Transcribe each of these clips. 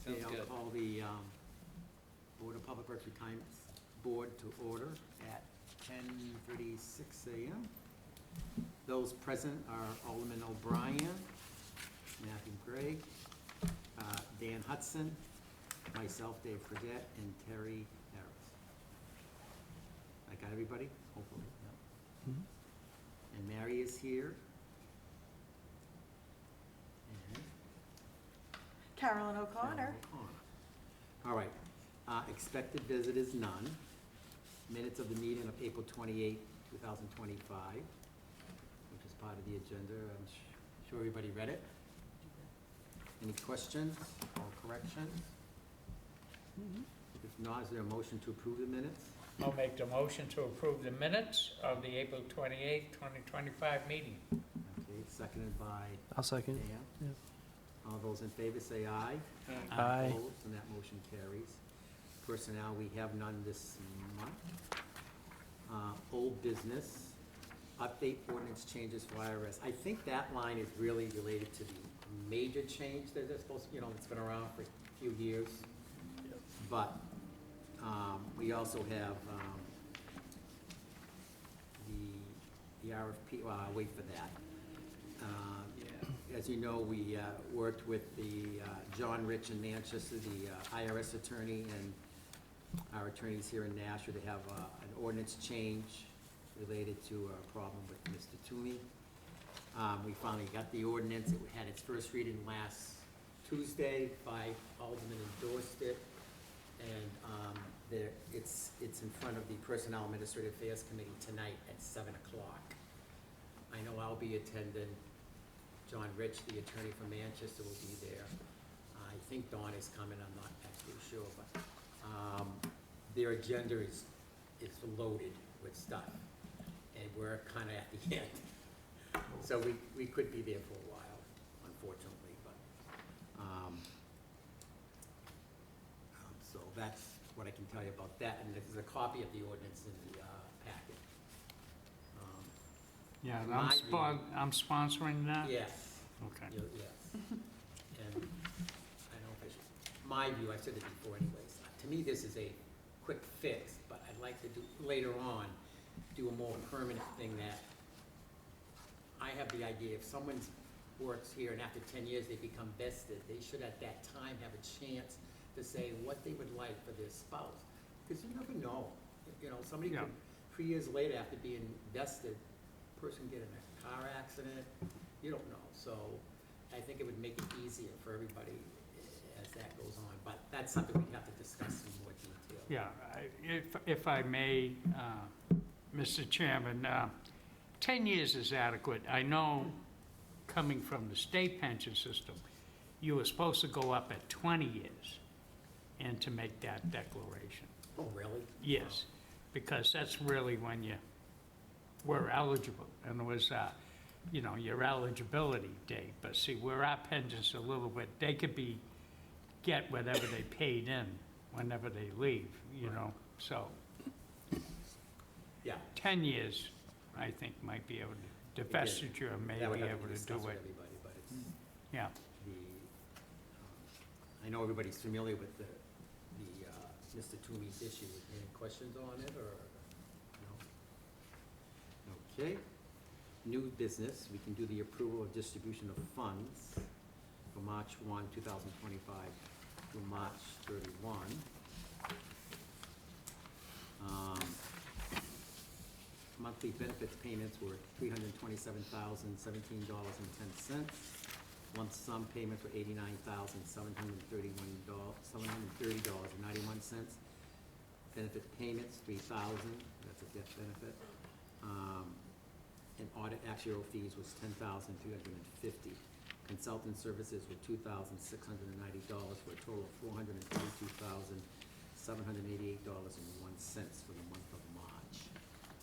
Okay, Sounds I'll good. call the Board of Public Works Retirement Board to order at 10:36 a.m. Those present are Alderman O'Brien, Matthew Gregg, Dan Hudson, myself, Dave Fredette, and Terry Harris. I got everybody? Hopefully. Yeah. Mm-hmm. And Mary is here. And Carolyn O'Connor. Carolyn O'Connor. All right. Expected visitors, none. Minutes of the meeting of April 28, 2025, which is part of the agenda. I'm sure everybody read it. Any questions or corrections? If not, is there a motion to approve the minutes? I'll make the motion to approve the minutes of the April 28, 2025 meeting. Okay, seconded by I'll second. Dan. Yep. All those in favor say aye. Aye. Opposed, and that motion carries. Personnel, we have none this month. Old business, update ordinance changes for IRS. I think that line is really related to the major change that they're supposed to, it's been around for a few years. But we also have the RFP, well, I'll wait for that. As you know, we worked with the John Rich in Manchester, the IRS attorney, and our attorneys here in Nashua to have an ordinance change related to a problem with Mr. Toomey. We finally got the ordinance. It had its first reading last Tuesday. 5 aldermen endorsed it. And it's in front of the Personnel Administrative Affairs Committee tonight at 7 o'clock. I know I'll be attending. John Rich, the attorney from Manchester, will be there. I think Dawn is coming, I'm not actually sure, but their agenda is loaded with stuff, and we're kind of at the end. So we could be there for a while, unfortunately, but so that's what I can tell you about that, and there's a copy of the ordinance in the packet. Yeah, My I'm sponsoring that? Yes. Okay. Yes. And I don't know if I should, my view, I said it before anyways, to me this is a quick fix, but I'd like to do, later on, do a more permanent thing that I have the idea if someone works here and after 10 years they become vested, they should at that time have a chance to say what they would like for their spouse. Because you never know. Somebody Yeah. could, 3 years later after being vested, person get in a car accident, you don't know. So I think it would make it easier for everybody as that goes on. But that's something we have to discuss in more detail. Yeah, if I may, Mr. Chairman, 10 years is adequate. I know, coming from the state pension system, you were supposed to go up at 20 years and to make that declaration. Oh, really? Yes, because that's really when you were eligible, and it was, your eligibility date. But see, where our pensions a little bit, they could get whatever they paid in whenever they leave, so Yeah. 10 years, I think, might be able to, divestiture may That would be have able to discuss do with it. everybody, but it's Yeah, I know everybody's familiar with the Mr. Toomey's issue. Any questions on it, or no? Okay. New business, we can do the approval of distribution of funds for March 1, 2025 through March 31. Monthly benefits payments were $327,017.10. Lump sum payments were $89,730.91. Benefit payments, $3,000, that's a death benefit. And audit actuarial fees was $10,350. Consultant services were $2,690 for a total of $432,788.01 for the month of March.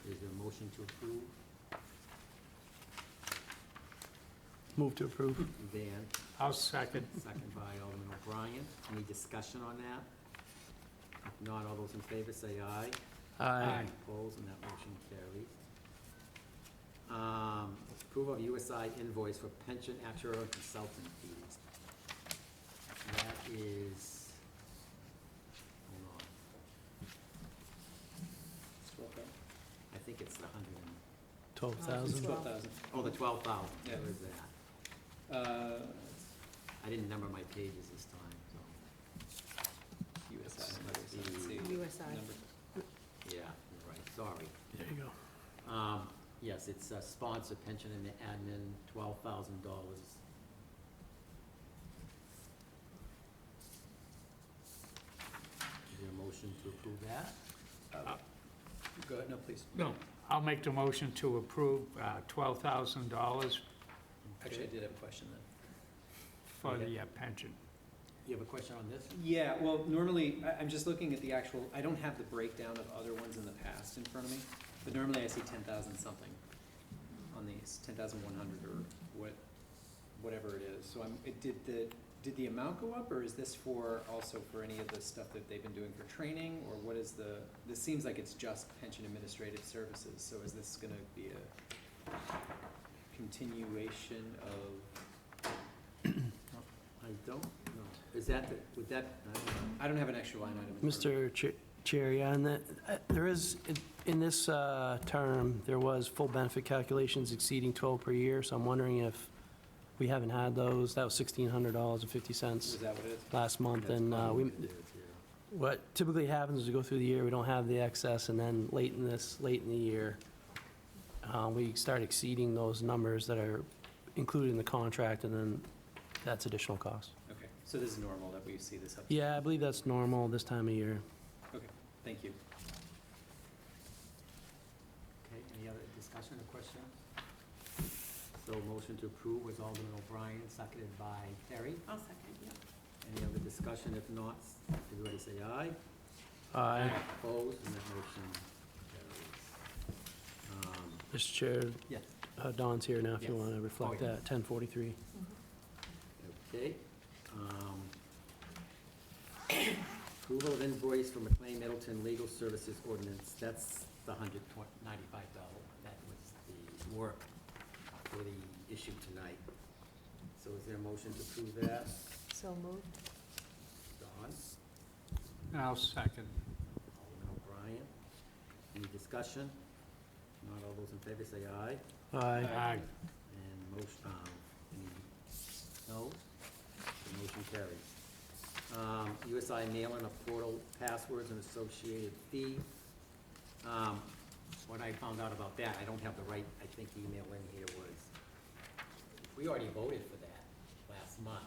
Is there a motion to approve? Move to approve. Van, I'll second. second by Alderman O'Brien. Any discussion on that? If not, all those in favor say aye. Aye. Opposed, and that motion carries. Approval of USI invoice for pension actuarial consultant fees. That is think it's the 100 and, 12,000. 12,000. oh, the 12,000, Yeah. where is that? I didn't number my pages this time, so, USI. Let's Let's see. see. USI. Number. yeah, you're right, sorry. There you go. Yes, it's a sponsor pension and admin, $12,000. Is there a motion to approve that? Go ahead, no, please. No, I'll make the motion to approve $12,000 Actually, I did have a question then. for the pension. You have a question on this? Yeah, well, normally, I'm just looking at the actual, I don't have the breakdown of other ones in the past in front of me, but normally I see 10,000 something on these, 10,100 or whatever it is. So did the amount go up, or is this also for any of the stuff that they've been doing for training, or what is this seems like it's just pension administrative services, so is this gonna be a continuation of? I don't know. Is that, would that, I don't know. I don't have an extra line item. in front of me. Mr. Chair, yeah, and there is, in this term, there was full benefit calculations exceeding 12 per year, so I'm wondering if we haven't had those. That was $1,600.50 Is that what it is? last month, That's and probably we, what it is, yeah. what typically happens is we go through the year, we don't have the excess, and then late in the year, we start exceeding those numbers that are included in the contract, and then that's additional cost. Okay, so this is normal that we see this up? Yeah, I believe that's normal this time of year. Okay, thank you. Okay, any other discussion or questions? So motion to approve was Alderman O'Brien, seconded by Terry. I'll second, yeah. Any other discussion? If not, everybody say aye. Aye. Opposed, and that motion carries. Mr. Chair, Yes. Don's here now if you Yes. want to reflect Oh, yeah. that, 1043. Okay. Approval of invoice for McLean Middleton Legal Services Ordinance, that's the $195. That was the work for the issue tonight. So is there a motion to approve that? So moved. Don? I'll second. Alderman O'Brien. Any discussion? Not all those in favor say aye. Aye. Aye. And motion, any no? The motion carries. USI mailing of portal passwords and associated fee. What I found out about that, I don't have the right, I think, email in here was, we already voted for that last month.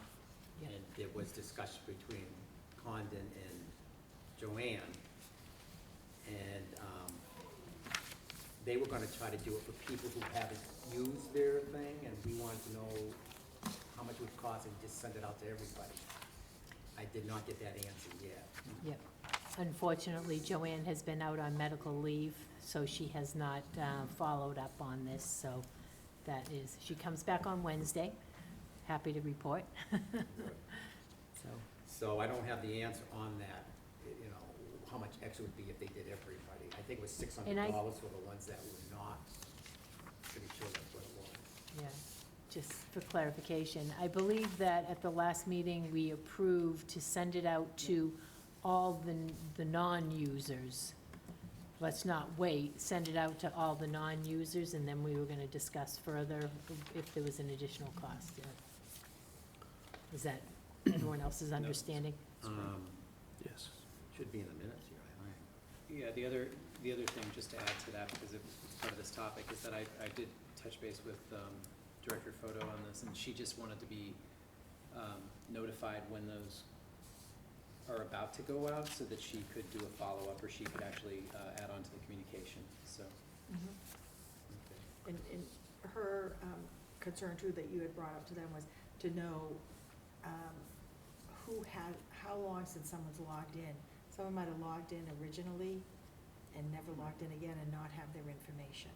Yeah. And there was discussion between Condon and Joanne. And they were gonna try to do it for people who haven't used their thing, and we wanted to know how much it would cost and just send it out to everybody. I did not get that answer yet. Yep. Unfortunately, Joanne has been out on medical leave, so she has not followed up on this, so that is, she comes back on Wednesday, happy to report. So, So I don't have the answer on that, you know, how much extra would be if they did everybody. I think it was And I- $600 for the ones that were not. Pretty sure that's what it was. yeah, just for clarification, I believe that at the last meeting, we approved to send it out to all the non-users. Let's not wait, send it out to all the non-users, and then we were gonna discuss further if there was an additional cost. Is that everyone else's understanding? Yes. Should be in the minutes here, I think. Yeah, the other thing, just to add to that, because it's part of this topic, is that I did touch base with Director Photo on this, and she just wanted to be notified when those are about to go out, so that she could do a follow-up, or she could actually add on to the communication, so. Okay. And her concern too that you had brought up to them was to know how long since someone's logged in. Someone might have logged in originally and never logged in again and not have their information.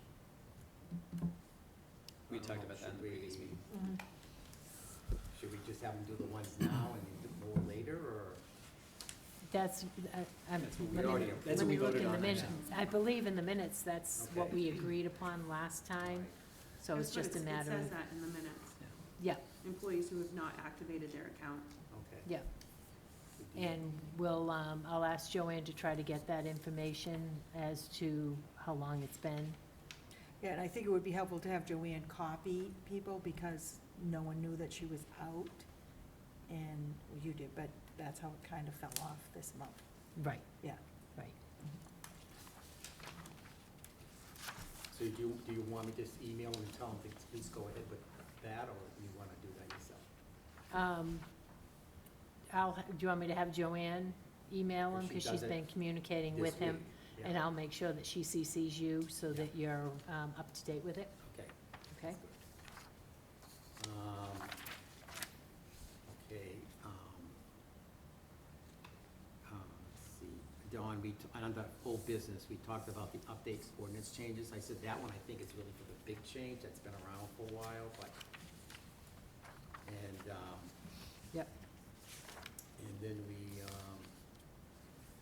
We talked about that in the previous meeting. Should we just have them do the ones now and do more later, or? That's, That's what we let me- already- that's let what we me look voted in the on, minutes. yeah. I believe in the minutes, that's what Okay. we agreed upon last time, so it's just a matter It of, says that in the minutes, yeah, employees who have not activated their account. Okay. yeah. And we'll, I'll ask Joanne to try to get that information as to how long it's been, Yeah, and I think it would be helpful to have Joanne copy people, because no one knew that she was out, and well, you did, but that's how it kind of fell off this month. Right, Yeah. right. So do you want me to just email them and tell them to please go ahead with that, or do you want to do that yourself? Do you want me to have Joanne email him, If she because does she's it been communicating This with him? week, yeah. And I'll make sure that she CCs you, so that you're up to date with it, Okay. okay? That's good. Okay, let's see, Dawn, under old business, we talked about the updates ordinance changes. I said that one, I think is really for the big change, that's been around for a while, but, and, Yep. and then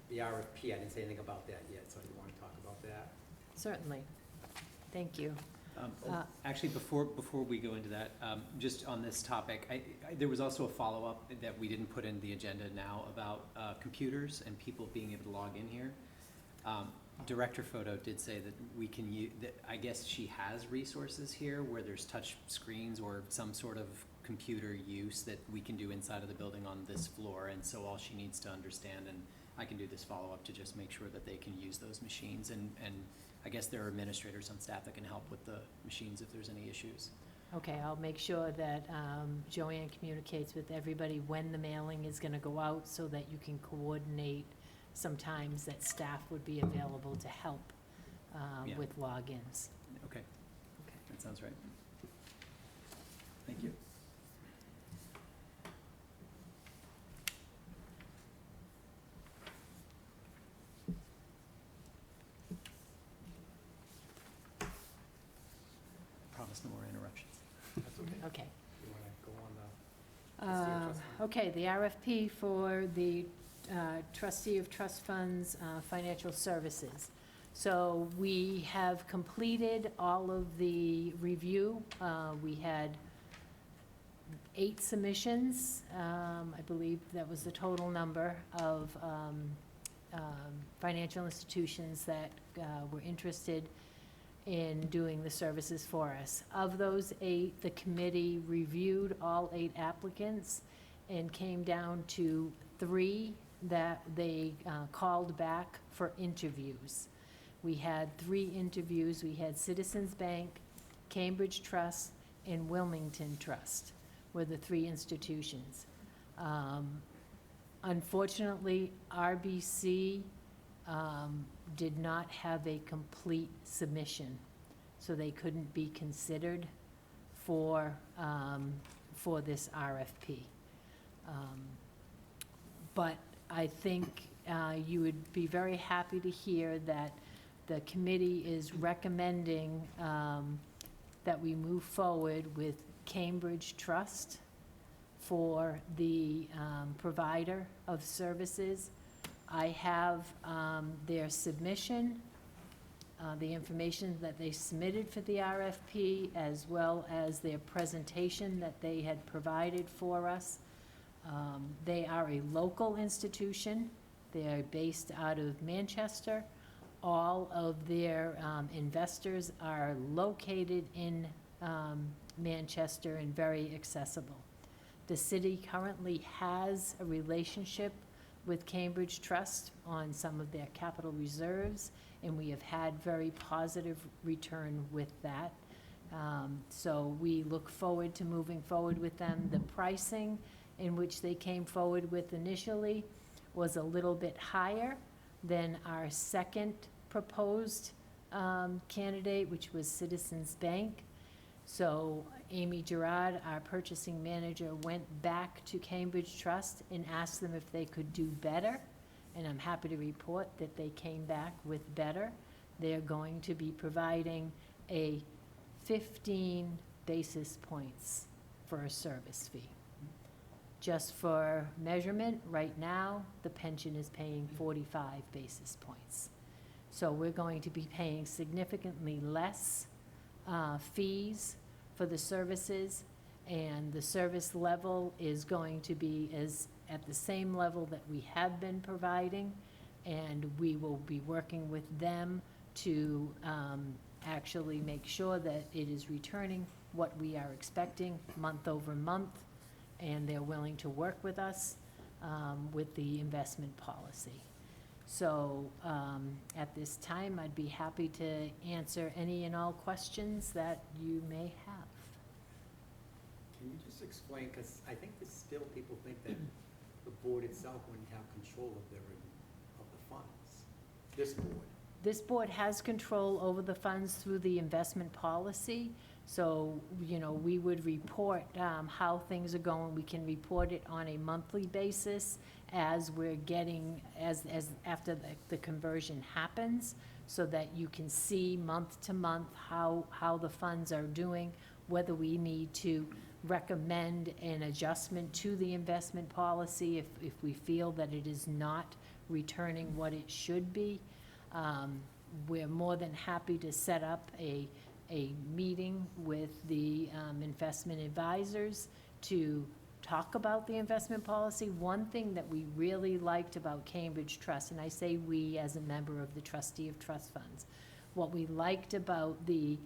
the RFP, I didn't say anything about that yet, so you want to talk about that? Certainly. Thank you. Actually, before we go into that, just on this topic, there was also a follow-up that we didn't put in the agenda now about computers and people being able to log in here. Director Photo did say that we can use, that I guess she has resources here where there's touch screens or some sort of computer use that we can do inside of the building on this floor, and so all she needs to understand, and I can do this follow-up to just make sure that they can use those machines, and I guess there are administrators on staff that can help with the machines if there's any issues. Okay, I'll make sure that Joanne communicates with everybody when the mailing is gonna go out, so that you can coordinate sometimes that staff would be available to help Yeah. with logins. Okay, Okay. that sounds right. Thank you. Promise no more interruptions. That's okay. Okay. You want to go on the trustee of trust fund? Okay, the RFP for the trustee of trust funds, financial services. So we have completed all of the review. We had 8 submissions. I believe that was the total number of financial institutions that were interested in doing the services for us. Of those 8, the committee reviewed all 8 applicants and came down to 3 that they called back for interviews. We had 3 interviews. We had Citizens Bank, Cambridge Trust, and Wilmington Trust were the 3 institutions. Unfortunately, RBC did not have a complete submission, so they couldn't be considered for this RFP. But I think you would be very happy to hear that the committee is recommending that we move forward with Cambridge Trust for the provider of services. I have their submission, the information that they submitted for the RFP, as well as their presentation that they had provided for us. They are a local institution. They are based out of Manchester. All of their investors are located in Manchester and very accessible. The city currently has a relationship with Cambridge Trust on some of their capital reserves, and we have had very positive return with that. So we look forward to moving forward with them. The pricing in which they came forward with initially was a little bit higher than our second proposed candidate, which was Citizens Bank. So Amy Gerard, our purchasing manager, went back to Cambridge Trust and asked them if they could do better, and I'm happy to report that they came back with better. They're going to be providing a 15 basis points for a service fee. Just for measurement, right now, the pension is paying 45 basis points. So we're going to be paying significantly less fees for the services, and the service level is going to be at the same level that we have been providing, and we will be working with them to actually make sure that it is returning what we are expecting month over month, and they're willing to work with us with the investment policy. So at this time, I'd be happy to answer any and all questions that you may have. Can you just explain, because I think there's still people think that the board itself wouldn't have control of the funds, this board. This board has control over the funds through the investment policy, so, you know, we would report how things are going. We can report it on a monthly basis as we're getting, as after the conversion happens, so that you can see month to month how the funds are doing, whether we need to recommend an adjustment to the investment policy if we feel that it is not returning what it should be. We're more than happy to set up a meeting with the investment advisors to talk about the investment policy. One thing that we really liked about Cambridge Trust, and I say we as a member of the trustee of trust funds, what we liked about the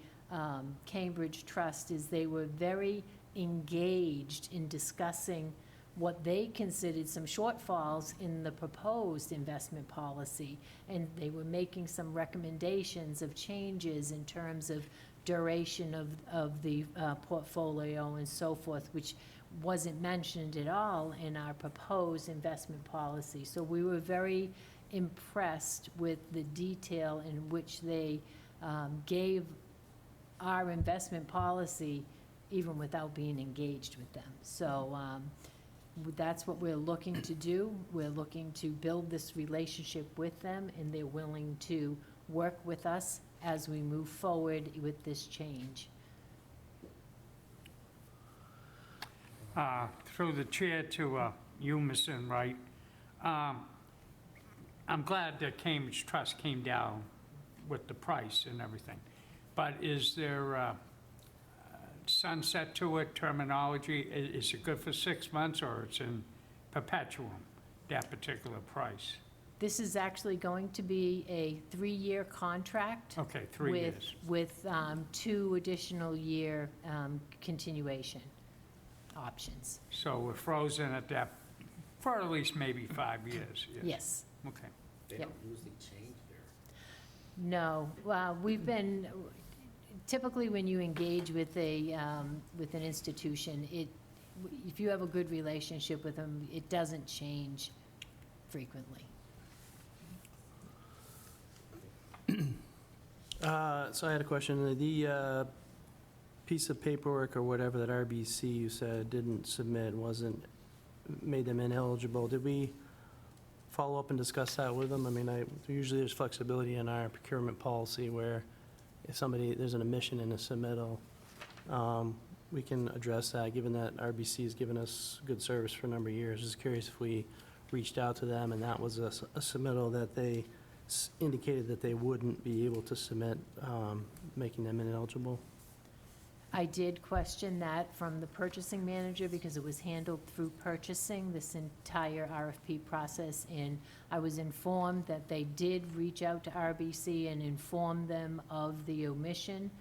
Cambridge Trust is they were very engaged in discussing what they considered some shortfalls in the proposed investment policy, and they were making some recommendations of changes in terms of duration of the portfolio and so forth, which wasn't mentioned at all in our proposed investment policy. So we were very impressed with the detail in which they gave our investment policy even without being engaged with them. So that's what we're looking to do. We're looking to build this relationship with them, and they're willing to work with us as we move forward with this change. Through the chair to you, Ms. Enright, I'm glad that Cambridge Trust came down with the price and everything, but is there sunset to it, terminology? Is it good for 6 months, or it's in perpetuum, that particular price? This is actually going to be a 3-year contract. Okay, 3 years. With 2 additional year continuation options. So we're frozen at that for at least maybe 5 years? Yes. Okay. They Yep. don't usually change their. No, we've been, typically when you engage with with an institution, if you have a good relationship with them, it doesn't change frequently. So I had a question. The piece of paperwork or whatever that RBC, you said, didn't submit, made them ineligible. Did we follow up and discuss that with them? I mean, usually there's flexibility in our procurement policy where if there's an omission in a submittal, we can address that, given that RBC has given us good service for a number of years. Just curious if we reached out to them and that was a submittal that they indicated that they wouldn't be able to submit, making them ineligible. I did question that from the purchasing manager because it was handled through purchasing, this entire RFP process, and I was informed that they did reach out to RBC and inform them of the omission,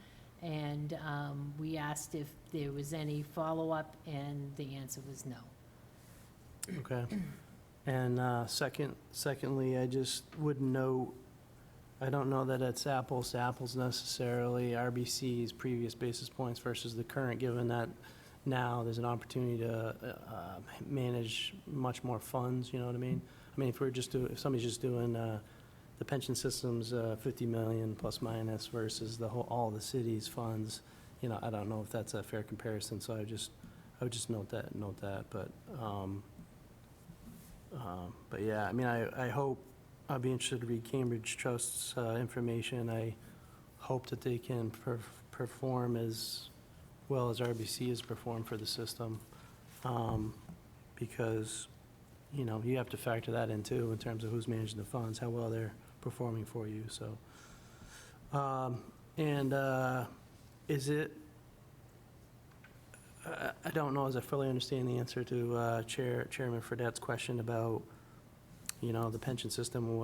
and we asked if there was any follow-up, and the answer was no. Okay. And secondly, I just would note, I don't know that it's apples to apples necessarily, RBC's previous basis points versus the current, given that now there's an opportunity to manage much more funds, you know what I mean? I mean, if somebody's just doing the pension system's 50 million plus minus versus all the city's funds, you know, I don't know if that's a fair comparison, so I would just note that, but yeah, I mean, I hope, I'd be interested to read Cambridge Trust's information. I hope that they can perform as well as RBC has performed for the system, because, you know, you have to factor that in too in terms of who's managing the funds, how well they're performing for you, so. Is it, I don't know as I fully understand the answer to Chairman Fredette's question about you know, the pension system and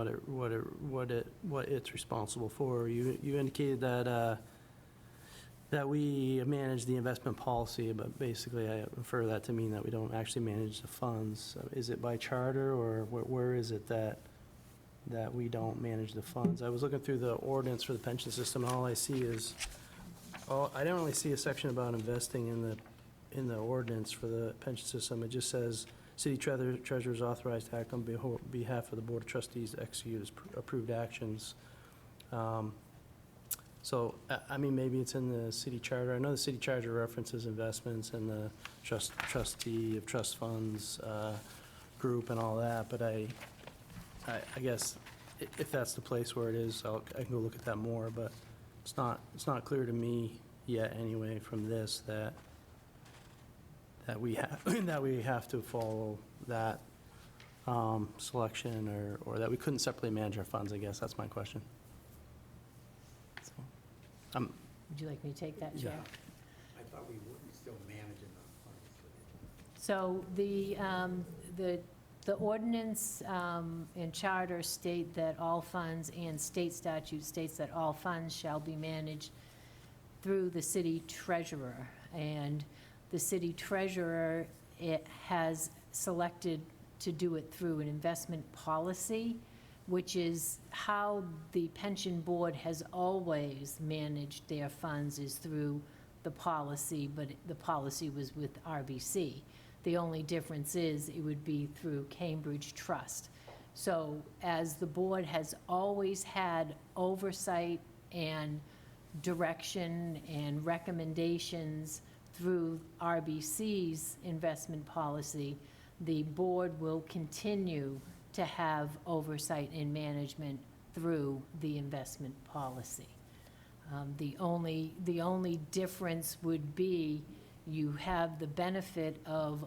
what it's responsible for. You indicated that we manage the investment policy, but basically I infer that to mean that we don't actually manage the funds. Is it by charter, or where is it that we don't manage the funds? I was looking through the ordinance for the pension system, and all I see is, I don't really see a section about investing in the ordinance for the pension system. It just says, city treasurer is authorized to act on behalf of the board of trustees to execute approved actions. So, I mean, maybe it's in the city charter. I know the city charter references investments and the trustee of trust funds group and all that, but I guess if that's the place where it is, I can go look at that more, but it's not clear to me yet anyway from this that we have to follow that selection, or that we couldn't separately manage our funds, I guess. That's my question. So, Would you like me to take that, Chair? Yeah. I thought we were still managing the funds. So the ordinance and charter state that all funds, and state statute states that all funds shall be managed through the city treasurer. And the city treasurer, it has selected to do it through an investment policy, which is how the pension board has always managed their funds, is through the policy, but the policy was with RBC. The only difference is it would be through Cambridge Trust. So as the board has always had oversight and direction and recommendations through RBC's investment policy, the board will continue to have oversight and management through the investment policy. The only difference would be you have the benefit of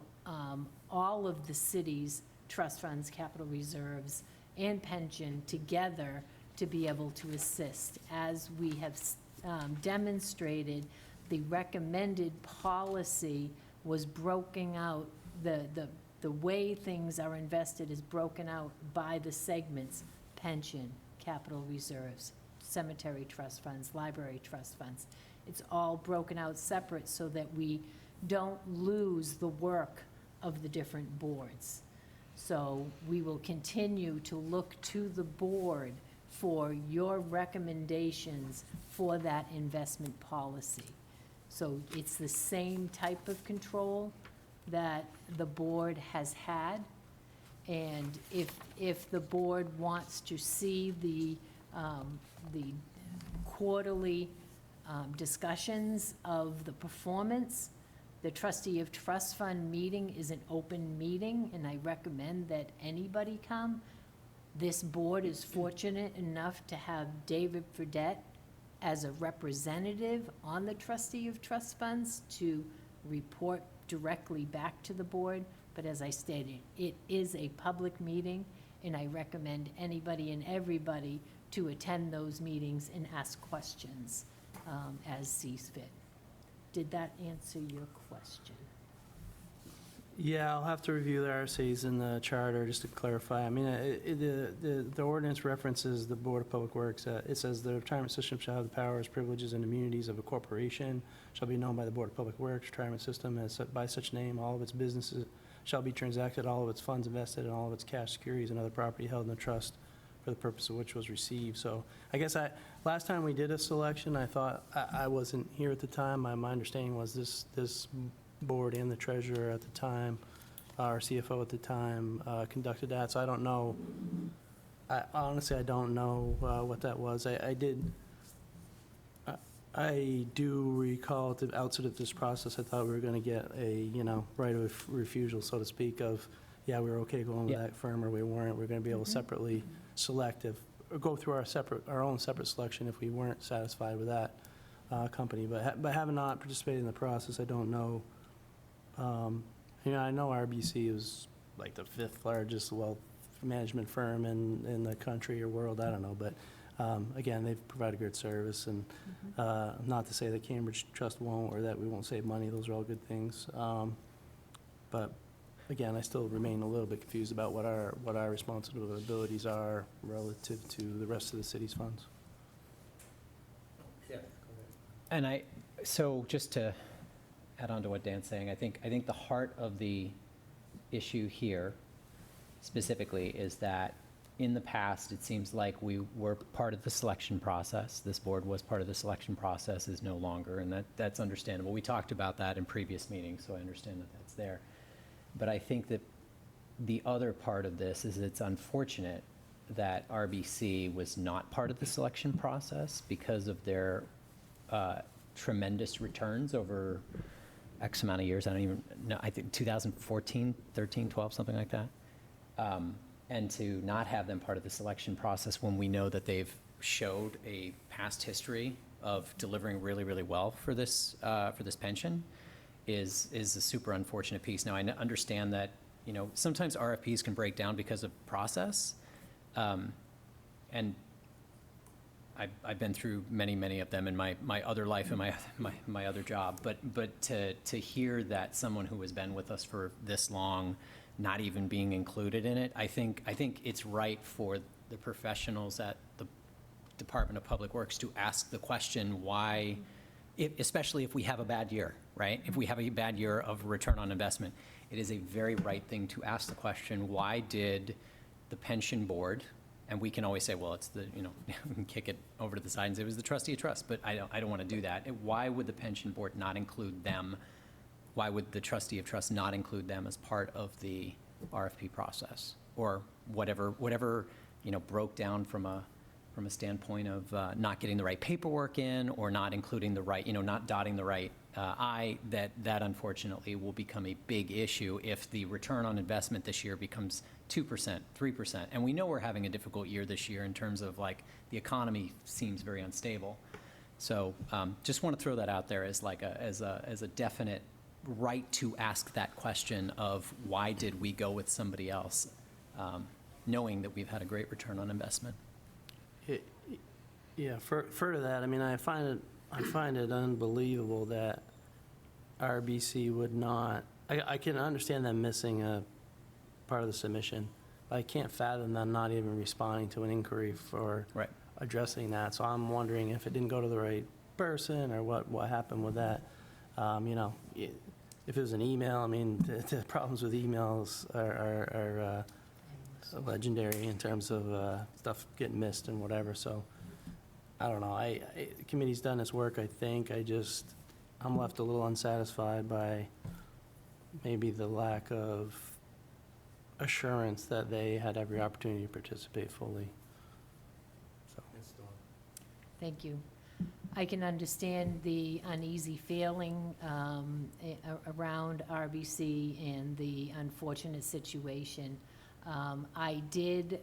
all of the city's trust funds, capital reserves, and pension together to be able to assist. As we have demonstrated, the recommended policy was broken out, the way things are invested is broken out by the segments: pension, capital reserves, cemetery trust funds, library trust funds. It's all broken out separate so that we don't lose the work of the different boards. So we will continue to look to the board for your recommendations for that investment policy. So it's the same type of control that the board has had. And if the board wants to see the quarterly discussions of the performance, the trustee of trust fund meeting is an open meeting, and I recommend that anybody come. This board is fortunate enough to have David Fredette as a representative on the trustee of trust funds to report directly back to the board. But as I stated, it is a public meeting, and I recommend anybody and everybody to attend those meetings and ask questions as sees fit. Did that answer your question? Yeah, I'll have to review the RSA's in the charter just to clarify. I mean, the ordinance references the Board of Public Works. It says the retirement system shall have the powers, privileges, and immunities of a corporation, shall be known by the Board of Public Works. Retirement system as by such name, all of its businesses shall be transacted, all of its funds invested, and all of its cash securities and other property held in the trust for the purpose of which was received. So I guess last time we did a selection, I thought, I wasn't here at the time. My understanding was this board and the treasurer at the time, our CFO at the time, conducted that. So I don't know. Honestly, I don't know what that was. I do recall at the outset of this process, I thought we were going to get a, right of refusal, so to speak, of, yeah, we were okay going with that firm, or we weren't. We're going to be able to separately select or go through our own separate selection if we weren't satisfied with that company. But having not participated in the process, I don't know. I know RBC is like the 5th largest wealth management firm in the country or world. I don't know, but again, they've provided good service, and not to say that Cambridge Trust won't, or that we won't save money. Those are all good things. But again, I still remain a little bit confused about what our responsibilities are relative to the rest of the city's funds. Yeah. And so just to add on to what Dan's saying, I think the heart of the issue here specifically is that in the past, it seems like we were part of the selection process. This board was part of the selection process, is no longer, and that's understandable. We talked about that in previous meetings, so I understand that that's there. But I think that the other part of this is it's unfortunate that RBC was not part of the selection process because of their tremendous returns over X amount of years. I don't even know, I think 2014, 13, 12, something like that. And to not have them part of the selection process when we know that they've showed a past history of delivering really, really well for this pension is a super unfortunate piece. Now, I understand that, sometimes RFPs can break down because of process. And I've been through many, many of them in my other life and my other job. But to hear that someone who has been with us for this long not even being included in it, I think it's right for the professionals at the Department of Public Works to ask the question why, especially if we have a bad year, right? If we have a bad year of return on investment, it is a very right thing to ask the question, why did the pension board, and we can always say, well, it's we can kick it over to the side and say it was the trustee of trust, but I don't want to do that. Why would the pension board not include them? Why would the trustee of trust not include them as part of the RFP process? Or whatever broke down from a standpoint of not getting the right paperwork in, or not including the right, not dotting the right I, that unfortunately will become a big issue if the return on investment this year becomes 2%, 3%. And we know we're having a difficult year this year in terms of the economy seems very unstable. So just want to throw that out there as a definite right to ask that question of why did we go with somebody else, knowing that we've had a great return on investment. Yeah, further that, I find it unbelievable that RBC would not, I can understand them missing a part of the submission. I can't fathom them not even responding to an inquiry for Right. addressing that. So I'm wondering if it didn't go to the right person or what happened with that. If it was an email, the problems with emails are legendary in terms of stuff getting missed and whatever. So I don't know. The committee's done its work, I think. I'm left a little unsatisfied by maybe the lack of assurance that they had every opportunity to participate fully. So. Thank you. I can understand the uneasy feeling around RBC and the unfortunate situation. I did,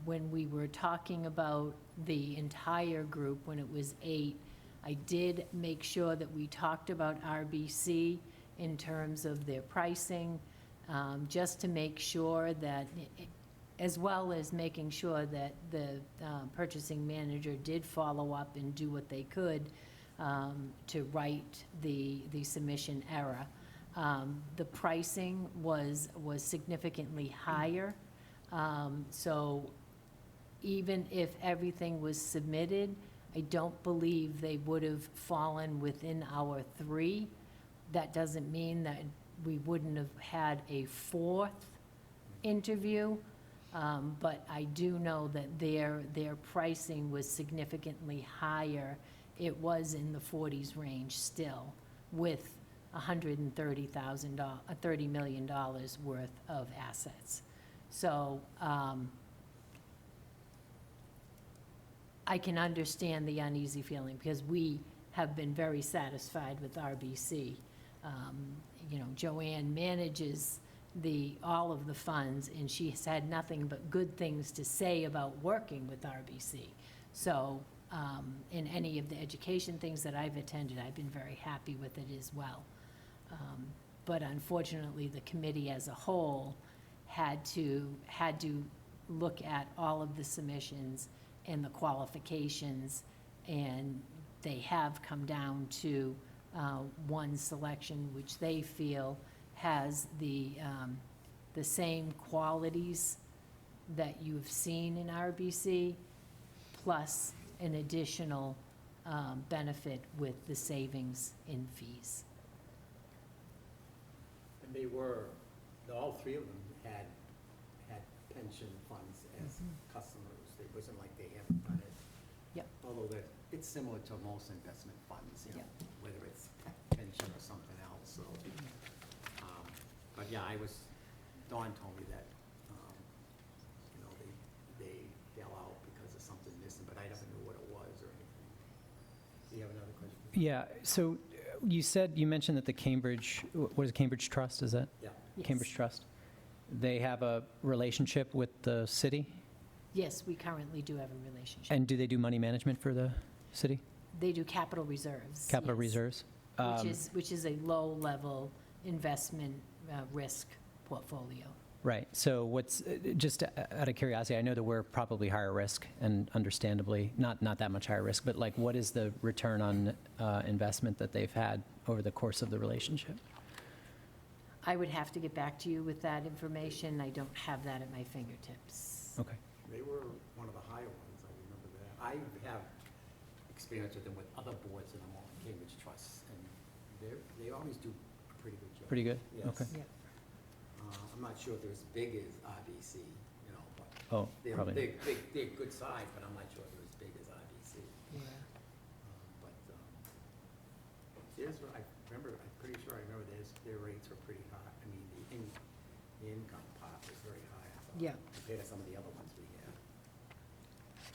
when we were talking about the entire group, when it was 8, I did make sure that we talked about RBC in terms of their pricing, just to make sure that, as well as making sure that the purchasing manager did follow up and do what they could to right the submission error. The pricing was significantly higher. So even if everything was submitted, I don't believe they would have fallen within our 3. That doesn't mean that we wouldn't have had a 4th interview, but I do know that their pricing was significantly higher. It was in the 40s range still, with $30 million worth of assets. So I can understand the uneasy feeling, because we have been very satisfied with RBC. Joanne manages all of the funds, and she's had nothing but good things to say about working with RBC. So in any of the education things that I've attended, I've been very happy with it as well. But unfortunately, the committee as a whole had to look at all of the submissions and the qualifications, and they have come down to one selection which they feel has the the same qualities that you've seen in RBC, plus an additional benefit with the savings in fees. And all three of them had pension funds as customers. It wasn't like they haven't done it. Yep. Although it's similar to most investment funds, you know, Yep. whether it's pension or something else, so. But yeah, Dawn told me that, you know, they fell out because of something missing, but I never knew what it was or anything. Do you have another question? Yeah, so you mentioned that the Cambridge, what is it, Cambridge Trust, is that? Yeah. Yes. Cambridge Trust. They have a relationship with the city? Yes, we currently do have a relationship. And do they do money management for the city? They do capital reserves. Capital yes, reserves? Which is a low-level investment risk portfolio. Right, so what's, just out of curiosity, I know that we're probably higher risk, and understandably, not that much higher risk, but like, what is the return on investment that they've had over the course of the relationship? I would have to get back to you with that information. I don't have that at my fingertips. Okay. They were one of the higher ones, I remember that. I have experience with them with other boards and I'm on Cambridge Trusts, and they always do a pretty good job. Pretty good? Yes. Okay. Yeah. I'm not sure if they're as big as RBC, you know, but Oh, they're probably. they're good size, but I'm not sure if they're as big as RBC. Yeah. But theirs were, I'm pretty sure I remember their rates were pretty high. I mean, the income part was very high, I thought, Yeah. compared to some of the other ones we had.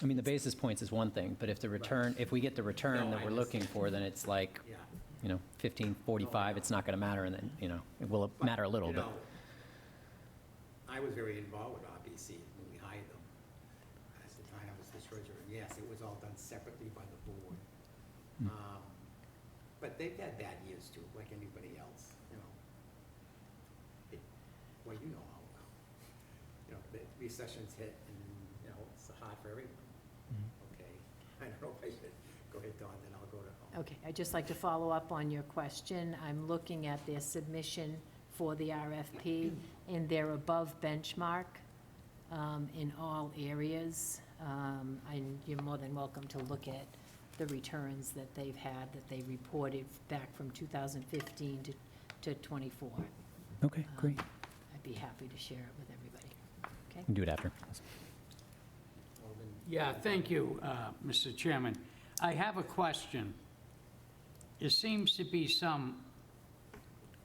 I mean, the basis points is one thing, but if the return, if we get the return No, that I we're looking for, then it's like, Yeah. you know, 1545, it's not going to matter, and then, you know, it will But, matter a little, you but, know, I was very involved with RBC when we hired them. At the time, I was the treasurer, and yes, it was all done separately by the board. Hmm. But they've had bad years too, like anybody else, you know. Well, you know how, you know, the recessions hit and, you know, it's hard for everyone. Okay, I don't know if I should go ahead, Dawn, then I'll go to. Okay, I'd just like to follow up on your question. I'm looking at their submission for the RFP, and they're above benchmark in all areas. And you're more than welcome to look at the returns that they've had, that they reported back from 2015 to 24. okay, great. I'd be happy to share it with everybody. Okay? We can do it after. Alderman. Yeah, thank you, Mr. Chairman. I have a question. There seems to be some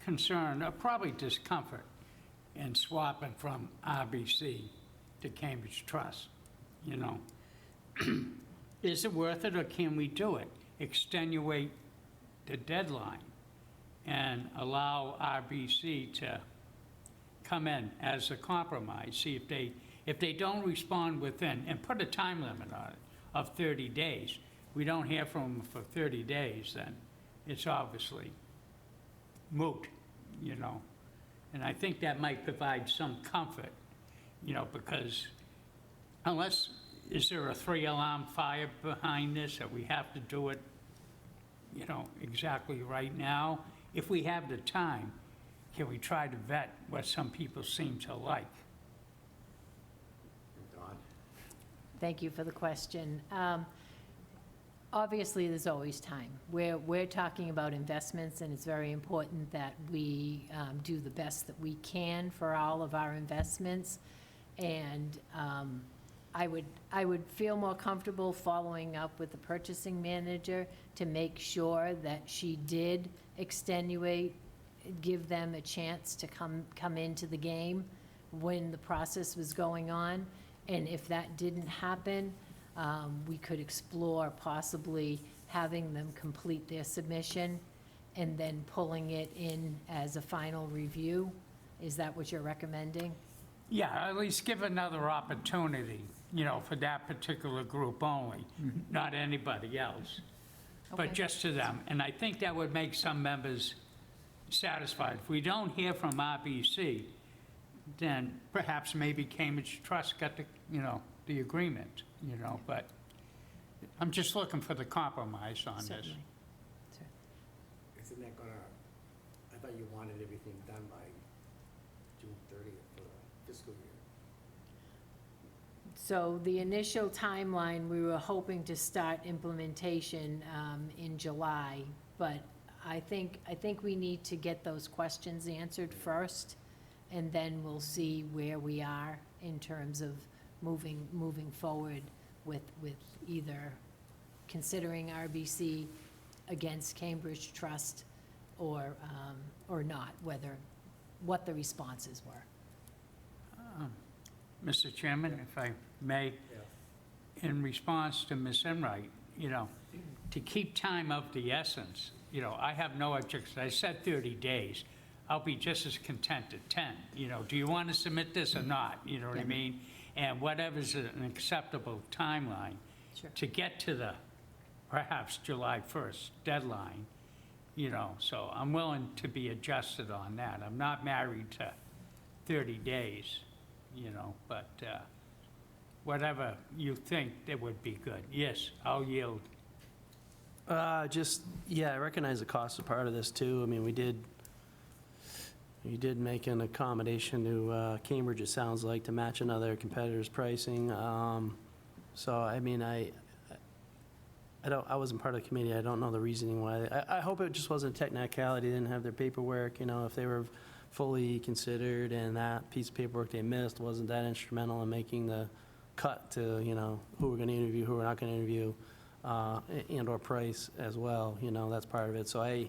concern, or probably discomfort, in swapping from RBC to Cambridge Trust, you know. Is it worth it, or can we do it? Extenuate the deadline and allow RBC to come in as a compromise, see if they don't respond within, and put a time limit on it of 30 days. We don't hear from them for 30 days, then it's obviously moot, you know. And I think that might provide some comfort, you know, because unless, is there a 3-alarm fire behind this, that we have to do it, you know, exactly right now? If we have the time, can we try to vet what some people seem to like? Dawn. Thank you for the question. Obviously, there's always time. We're talking about investments, and it's very important that we do the best that we can for all of our investments. And I would feel more comfortable following up with the purchasing manager to make sure that she did extenuate, give them a chance to come into the game when the process was going on. And if that didn't happen, we could explore possibly having them complete their submission and then pulling it in as a final review. Is that what you're recommending? Yeah, at least give another opportunity, you know, for that particular group only, not anybody else, but Okay. just to them. And I think that would make some members satisfied. If we don't hear from RBC, then perhaps maybe Cambridge Trust got the, you know, the agreement, you know, but I'm just looking for the compromise on this. Certainly. Isn't that gonna, I thought you wanted everything done by June 30th for fiscal year. So the initial timeline, we were hoping to start implementation in July, but I think we need to get those questions answered first, and then we'll see where we are in terms of moving forward with either considering RBC against Cambridge Trust or not, what the responses were. Mr. Chairman, if I may, in response to Ms. Enright, to keep time of the essence, I have no objection. I said 30 days. I'll be just as content at 10. Do you want to submit this or not? You know what I mean? And whatever's an acceptable timeline Sure. to get to the perhaps July 1st deadline, so I'm willing to be adjusted on that. I'm not married to 30 days, but whatever you think that would be good. Yes, I'll yield. I recognize the cost is part of this too. I mean, we did make an accommodation to Cambridge, it sounds like, to match another competitor's pricing. So, I mean, I wasn't part of the committee, I don't know the reasoning why. I hope it just wasn't a technicality, they didn't have their paperwork, if they were fully considered and that piece of paperwork they missed wasn't that instrumental in making the cut to, who we're going to interview, who we're not going to interview, and/or price as well, that's part of it. So I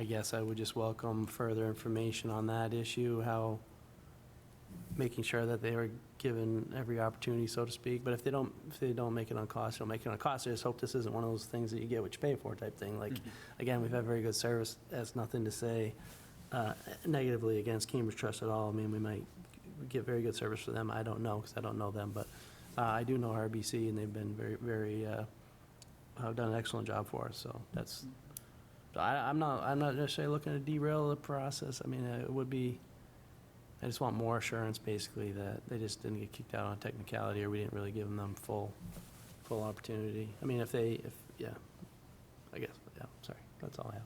guess I would just welcome further information on that issue, how making sure that they are given every opportunity, so to speak. But if they don't make it on cost, they'll make it on cost. I just hope this isn't one of those things that you get what you pay for type thing. Like, again, we've had very good service. That's nothing to say negatively against Cambridge Trust at all. I mean, we might get very good service for them. I don't know, because I don't know them. But I do know RBC, and they've been very, have done an excellent job for us. So that's, I'm not necessarily looking to derail the process. I mean, it would be, I just want more assurance, basically, that they just didn't get kicked out on technicality, or we didn't really give them full opportunity. I mean, I guess, sorry, that's all I have.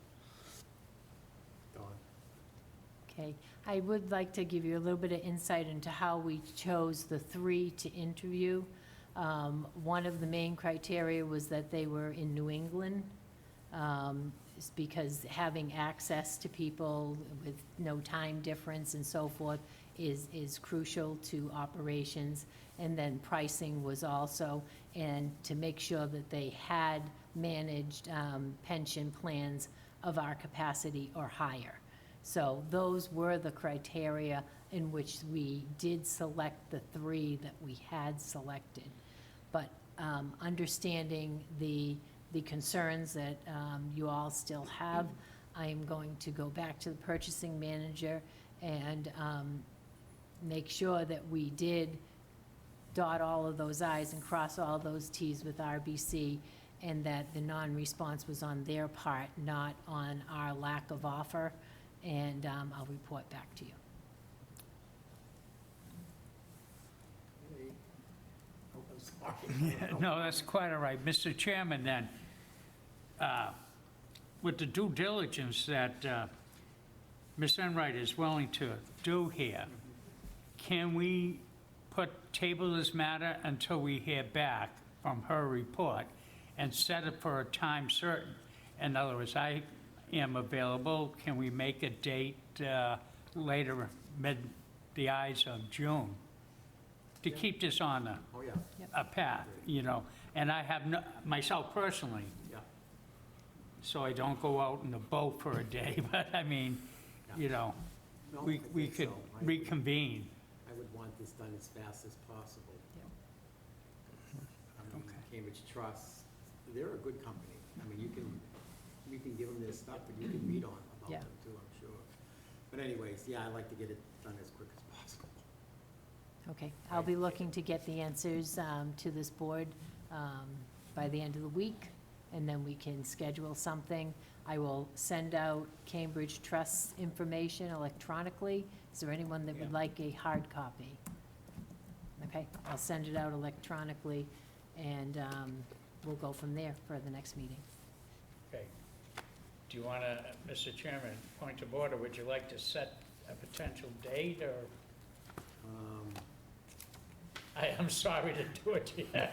Okay, I would like to give you a little bit of insight into how we chose the 3 to interview. One of the main criteria was that they were in New England, because having access to people with no time difference and so forth is crucial to operations. And then pricing was also, and to make sure that they had managed pension plans of our capacity or higher. So those were the criteria in which we did select the 3 that we had selected. But understanding the concerns that you all still have, I am going to go back to the purchasing manager and make sure that we did dot all of those i's and cross all those t's with RBC, and that the non-response was on their part, not on our lack of offer, and I'll report back to you. No, that's quite all right. Mr. Chairman, then, with the due diligence that Ms. Enright is willing to do here, can we table this matter until we hear back from her report and set it for a time certain? In other words, I am available. Can we make a date later, the eyes of June, to keep this on Oh, yeah. a path, And I have, myself personally, Yeah. so I don't go out in a boat for a day, but I mean, No, we I think could so. I would- reconvene. I would want this done as fast as possible. I mean, Cambridge Trust, they're a good company. I mean, you can give them their stuff, but you can read about Yeah. them too, I'm sure. But anyways, I'd like to get it done as quick as possible. Okay, I'll be looking to get the answers to this board by the end of the week, and then we can schedule something. I will send out Cambridge Trust's information electronically. Is there anyone that would like a hard copy? Okay, I'll send it out electronically, and we'll go from there for the next meeting. Okay. Do you want to, Mr. Chairman, point of order, would you like to set a potential date, or, Um, I'm sorry to do it to you. I don't-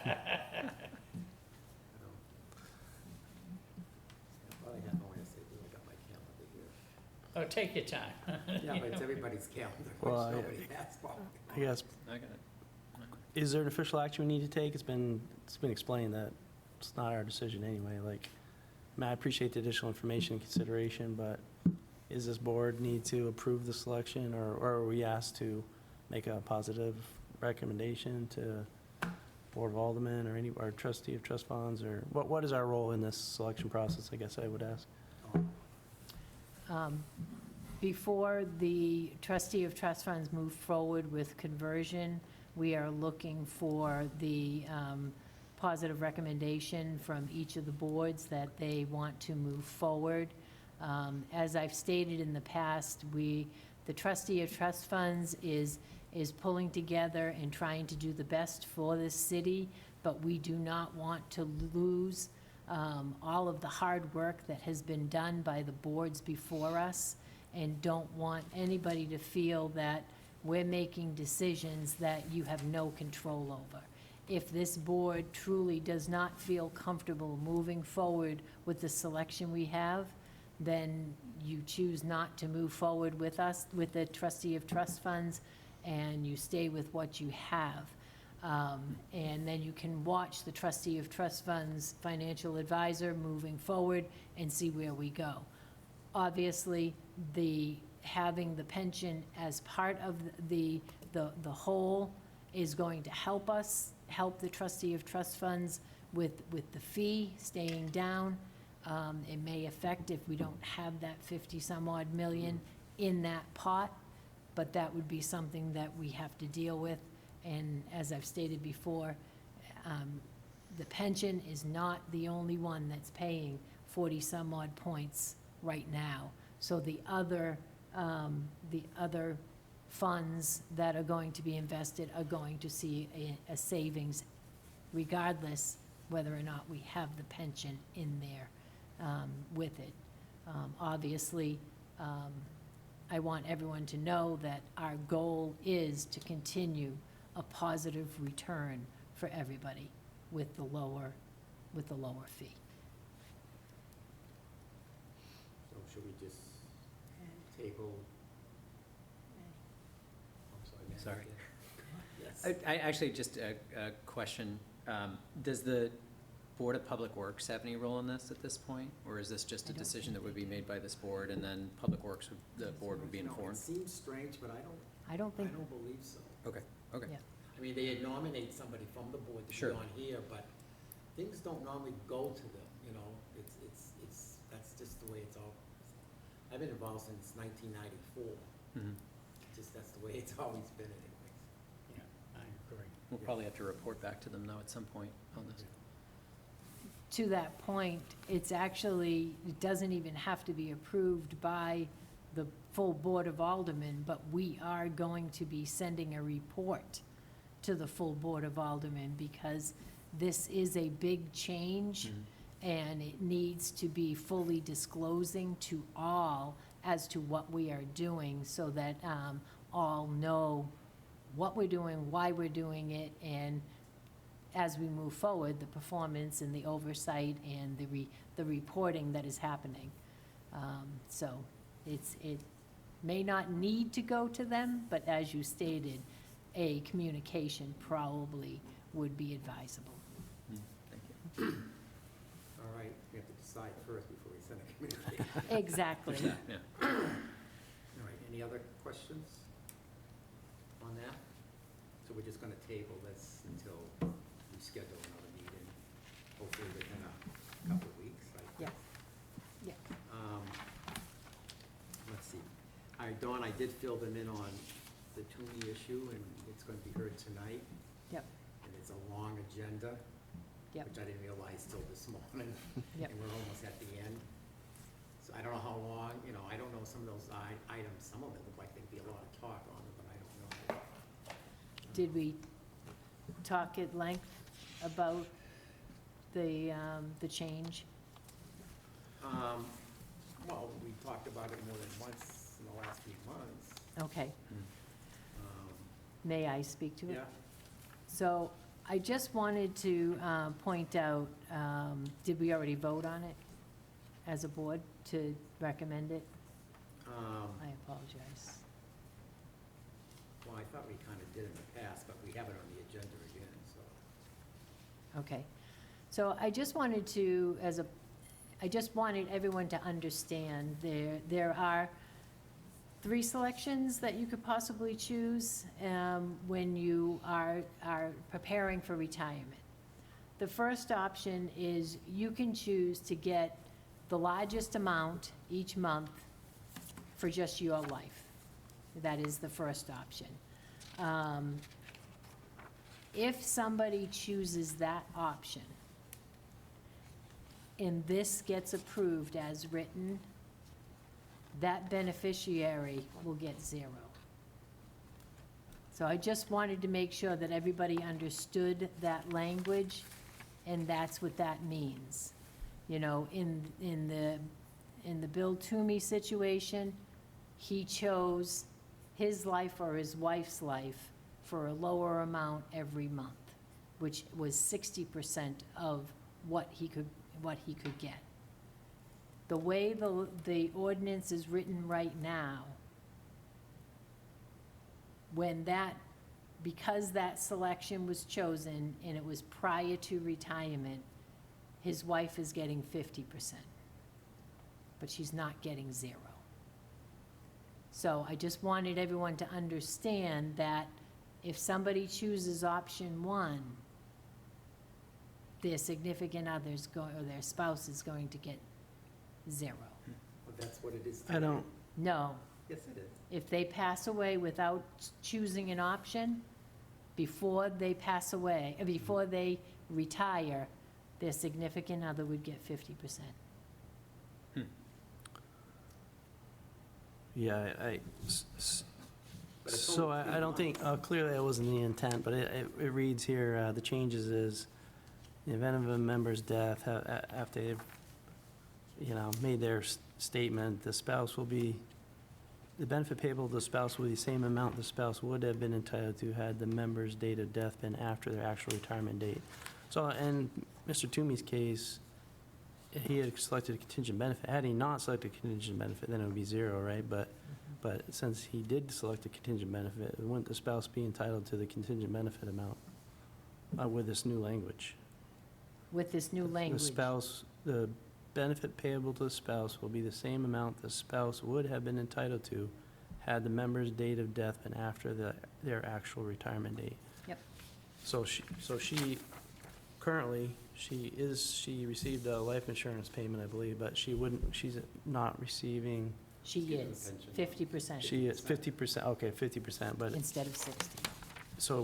I thought I had no answer, I got my calendar here. Oh, take your time. Yeah, but it's everybody's calendar, Well, which nobody has. I guess, I got it. is there an official action we need to take? It's been explained that it's not our decision anyway, like, I appreciate the additional information and consideration, but is this board need to approve the selection, or are we asked to make a positive recommendation to Board of Aldermen or our trustee of trust funds, or what is our role in this selection process, I guess I would ask? Before the trustee of trust funds move forward with conversion, we are looking for the positive recommendation from each of the boards that they want to move forward. As I've stated in the past, the trustee of trust funds is pulling together and trying to do the best for this city, but we do not want to lose all of the hard work that has been done by the boards before us, and don't want anybody to feel that we're making decisions that you have no control over. If this board truly does not feel comfortable moving forward with the selection we have, then you choose not to move forward with us, with the trustee of trust funds, and you stay with what you have. And then you can watch the trustee of trust funds financial advisor moving forward and see where we go. Obviously, having the pension as part of the whole is going to help help the trustee of trust funds with the fee staying down. It may affect if we don't have that 50-some-odd million in that pot, but that would be something that we have to deal with. And as I've stated before, the pension is not the only one that's paying 40-some-odd points right now. So the other funds that are going to be invested are going to see a savings regardless whether or not we have the pension in there with it. Obviously, I want everyone to know that our goal is to continue a positive return for everybody with the lower fee. So should we just table? I'm sorry, Sorry. Yes. I actually, just a question. Does the Board of Public Works have any role in this at this point? Or is this just I a don't decision think that would be they do. made by this board, and then Public Works, the board would be No, informed? it seems strange, but I I don't think, don't believe so. Okay, okay. Yeah. I mean, they nominate somebody from the board to Sure. be on here, but things don't normally go to them, you know? That's just the way it's all, I've been involved since 1994. Mhm. That's the way it's always been anyways. Yeah, I agree. We'll probably have to report back to them, though, at some point on this. to that point, it doesn't even have to be approved by the full Board of Aldermen, but we are going to be sending a report to the full Board of Aldermen, because this is a big change, and it needs to be fully disclosing to all as to what we are doing, so that all know what we're doing, why we're doing it, and as we move forward, the performance and the oversight and the reporting that is happening. So it may not need to go to them, but as you stated, a communication probably would be advisable. Thank you. All right, we have to decide first before we send a communication. Exactly. Yeah. All right, any other questions on that? So we're just gonna table this until we schedule another meeting, hopefully within a couple of weeks, right? Yeah. Yeah. Let's see. All right, Dawn, I did fill them in on the Toomey issue, and it's gonna be heard tonight. Yep. And it's a long agenda. Yep. Which I didn't realize till this morning. Yep. And we're almost at the end. So I don't know how long, I don't know some of those items, some of them look like there'd be a lot of talk on them, but I don't know. Did we talk at length about the change? Well, we talked about it more than once in the last few months. Okay, Um, may I speak to it? Yeah, So I just wanted to point out, did we already vote on it as a board to recommend it? I apologize. well, I thought we kind of did in the past, but we have it on the agenda again, so. Okay. So I just wanted to, I just wanted everyone to understand there are 3 selections that you could possibly choose when you are preparing for retirement. The first option is you can choose to get the largest amount each month for just your life. That is the first option. If somebody chooses that option, and this gets approved as written, that beneficiary will get 0. So I just wanted to make sure that everybody understood that language, and that's what that means. You know, in the Bill Toomey situation, he chose his life or his wife's life for a lower amount every month, which was 60% of what he could get. The way the ordinance is written right now, because that selection was chosen and it was prior to retirement, his wife is getting 50%, but she's not getting 0. So I just wanted everyone to understand that if somebody chooses option 1, their significant other's or their spouse is going to get 0. Well, that's what it is I today. don't, No, Yes, it is. if they pass away without choosing an option, before they pass away, before they retire, their significant other would get 50%. yeah, But it's so only 3 I don't think, clearly that wasn't the intent, but it reads here, the changes is, in the event of a member's death, after they've, made their statement, the spouse will be, the benefit payable to the spouse will be the same amount the spouse would have been entitled to had the member's date of death been after their actual retirement date. So in Mr. Toomey's case, he had selected a contingent benefit. Had he not selected a contingent benefit, then it would be 0, right? But since he did select a contingent benefit, wouldn't the spouse be entitled to the contingent benefit amount with this new language? With this new language. The benefit payable to the spouse will be the same amount the spouse would have been entitled to had the member's date of death been after their actual retirement date. Yep. So she currently, she received a life insurance payment, I believe, but she's not receiving, She Getting is, a pension. 50% she is 50%, okay, 50%, but, instead of 60. so it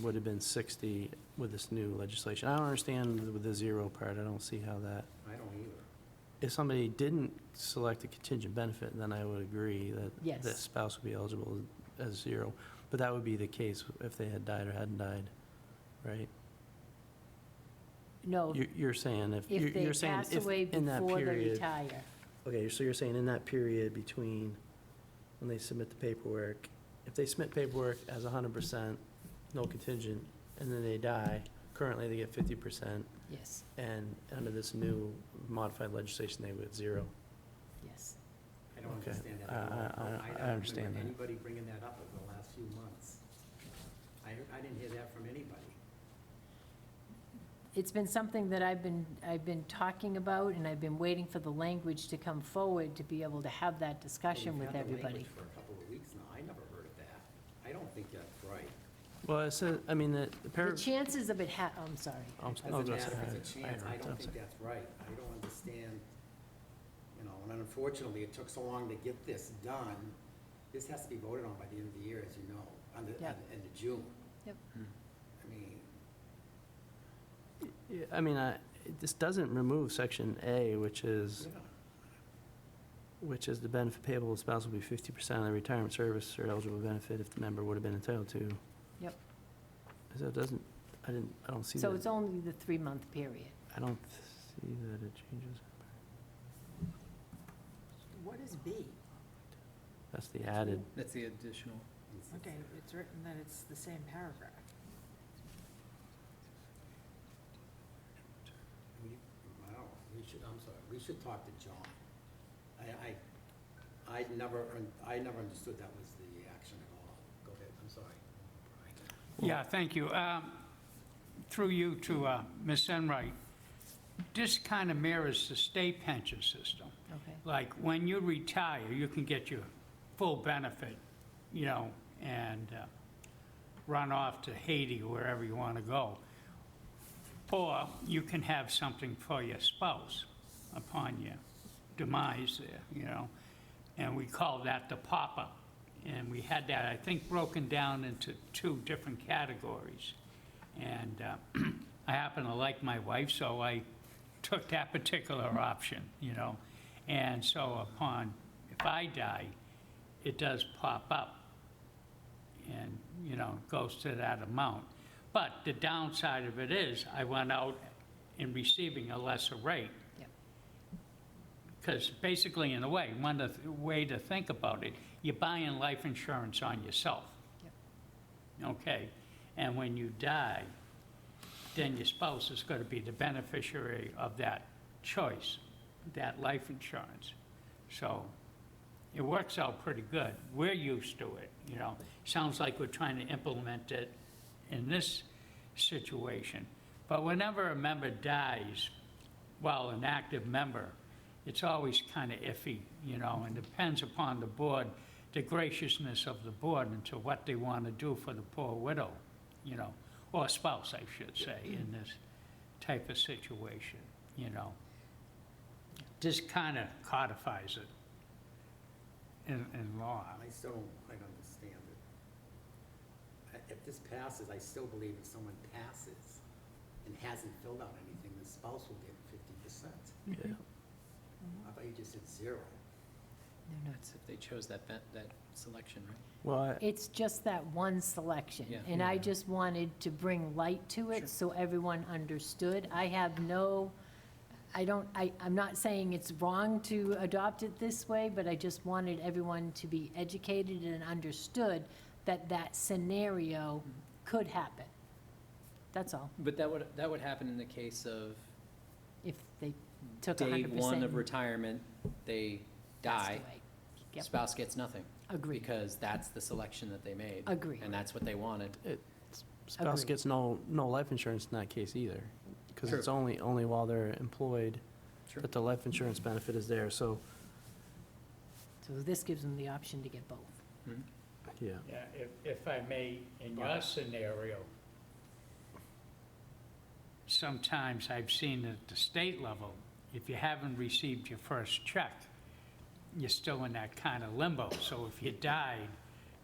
would have been 60 with this new legislation. I don't understand with the 0 part, I don't see how that, I don't either. if somebody didn't select a contingent benefit, then I would agree that Yes. the spouse would be eligible as 0. But that would be the case if they had died or hadn't died, right? No, You're saying if, if they you're saying pass if away in that before they period. retire. Okay, so you're saying in that period between when they submit the paperwork, if they submit paperwork as 100%, no contingent, and then they die, currently they get 50%, Yes, and under this new modified legislation, they would get 0. yes. I don't Okay. understand that I- at all. I don't understand remember that. anybody bringing that up over the last few months. I didn't hear that from anybody. It's been something that I've been talking about, and I've been waiting for the language to come forward to be able to have that discussion We've with had the everybody. language for a couple of weeks now. I never heard of that. I don't think that's right. Well, it says, I mean, the The paragraph. chances of it I'm sorry. As Oh, a go matter, ahead. as a chance, I don't think that's right. I don't understand, and unfortunately, it took so long to get this done. This has to be voted on by the end of the year, as you know, on the Yep. end of June. Yep. I mean, This doesn't remove section A, which is yeah. the benefit payable to spouse will be 50% of the retirement service or eligible benefit if the member would have been entitled to. Yep. So it doesn't, I don't see that. So it's only the 3-month period. I don't see that it changes. What is B? That's the added. That's the additional. Okay, it's written that it's the same paragraph. We should talk to John. I never understood that was the action at all. Go ahead, I'm sorry. Yeah, thank you. Through you to Ms. Enright, this kind of mirrors the state pension system. Okay. Like, when you retire, you can get your full benefit, you know, and run off to Haiti or wherever you want to go. Or you can have something for your spouse upon your demise there, you know. And we call that the pop-up. And we had that, I think, broken down into 2 different categories. And I happen to like my wife, so I took that particular option, you know. And so if I die, it does pop up and, you know, goes to that amount. But the downside of it is I went out in receiving a lesser rate. Yep. Because basically, in a way, one way to think about it, you're buying life insurance on yourself. Yep. Okay? And when you die, then your spouse is going to be the beneficiary of that choice, that life insurance. So it works out pretty good. We're used to it, you know. Sounds like we're trying to implement it in this situation. But whenever a member dies, well, an active member, it's always kind of iffy, you know, and depends upon the board, the graciousness of the board into what they want to do for the poor widow, you know, or spouse, I should say, in this type of situation, you know. This kind of codifies it in law. I still don't quite understand it. If this passes, I still believe if someone passes and hasn't filled out anything, the spouse will get 50%. Yeah. I thought you just said 0. They're not. If they chose that selection, right? Well, It's just that one selection. Yeah. And I just wanted to bring light to Sure. it so everyone understood. I have no, I'm not saying it's wrong to adopt it this way, but I just wanted everyone to be educated and understood that that scenario could happen. That's all, But that would happen in the case of if they took day 100%. one of retirement, they passed die, away. Yep, spouse gets nothing. agreed, Because that's the selection that they made. Agreed. And that's what they wanted. spouse Agreed. gets no life insurance in that case either, because True. it's only while they're employed Sure. that the life insurance benefit is there, so, so this gives them the option to get both. Mhm. yeah. Yeah, if I may, in your scenario, sometimes I've seen at the state level, if you haven't received your first check, you're still in that kind of limbo. So if you died,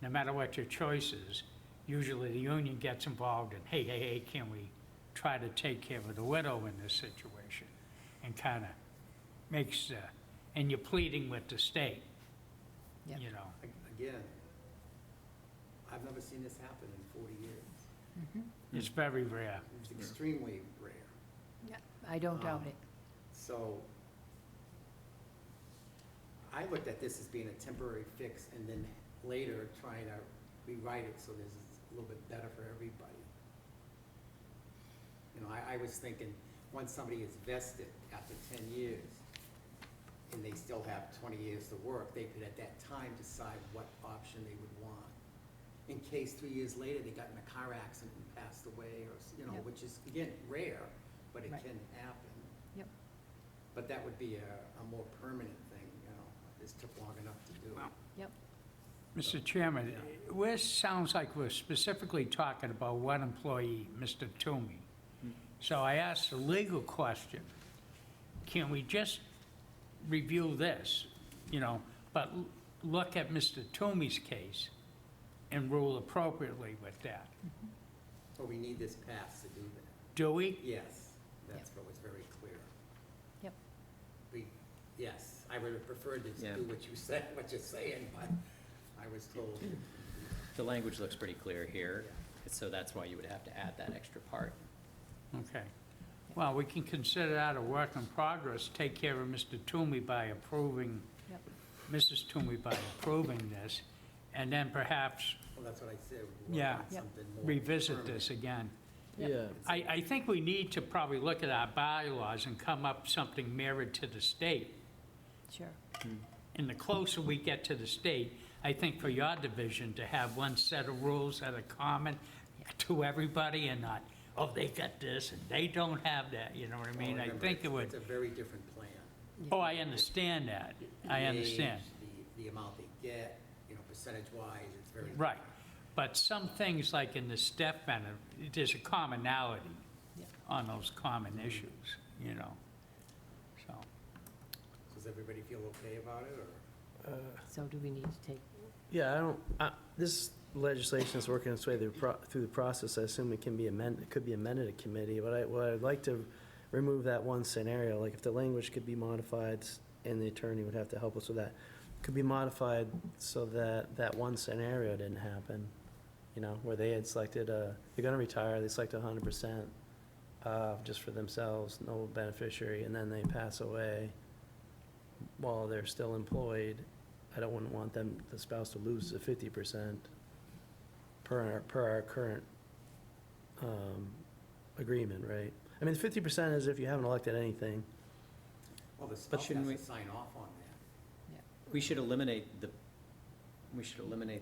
no matter what your choice is, usually the union gets involved in, hey, can we try to take care of the widow in this situation? And kind of makes, and you're pleading with the state, Yep. you know. Again, I've never seen this happen in 40 years. It's very rare. It's extremely rare. Yeah, I don't doubt it. So I looked at this as being a temporary fix and then later trying to rewrite it so this is a little bit better for everybody. You know, I was thinking, once somebody is vested after 10 years and they still have 20 years to work, they could at that time decide what option they would want. In case 3 years later, they got in a car accident and passed away, or, you know, Yep. which is, again, rare, but it Right. can happen. Yep. But that would be a more permanent thing, you know, this took long enough to do. Well, Yep. Mr. Chairman, sounds like we're specifically talking about one employee, Mr. Toomey. So I asked a legal question. Can we just review this, you know, but look at Mr. Toomey's case and rule appropriately with that? So we need this pass to do that. Do we? Yes, that's what was very clear. Yep. Yes, I would have preferred to Yeah. do what you said, what you're saying, but I was told. The language looks pretty clear here, so that's why you would have to add that extra part. Okay. Well, we can consider that a work in progress, take care of Mr. Toomey by approving Yep. Mrs. Toomey by approving this, and then perhaps Well, that's what I said. we Yeah. want something more revisit permanent. this again. Yeah. I think we need to probably look at our bylaws and come up something mirrored to the state. Sure. And the closer we get to the state, I think for your division to have one set of rules that are common to everybody and not, oh, they got this and they don't have that, you know what I mean? Well, I remember, think it would, It's a very different plan. oh, I understand that. I The understand. age, The amount they get, percentage-wise, it's very. Right. But some things like in the step benefit, there's a commonality Yeah. on those common issues, so. Does everybody feel okay about it, or? So do we need to take, Yeah, this legislation is working its way through the process. I assume it could be amended at committee, but what I'd like to remove that one scenario, like if the language could be modified, and the attorney would have to help us with that, could be modified so that that one scenario didn't happen, where they had selected, they're gonna retire, they select 100%, just for themselves, no beneficiary, and then they pass away while they're still employed. I wouldn't want the spouse to lose the 50% per our current agreement, right? I mean, the 50% is if you haven't elected anything. Well, the spouse has shouldn't we- to sign off on that. We should eliminate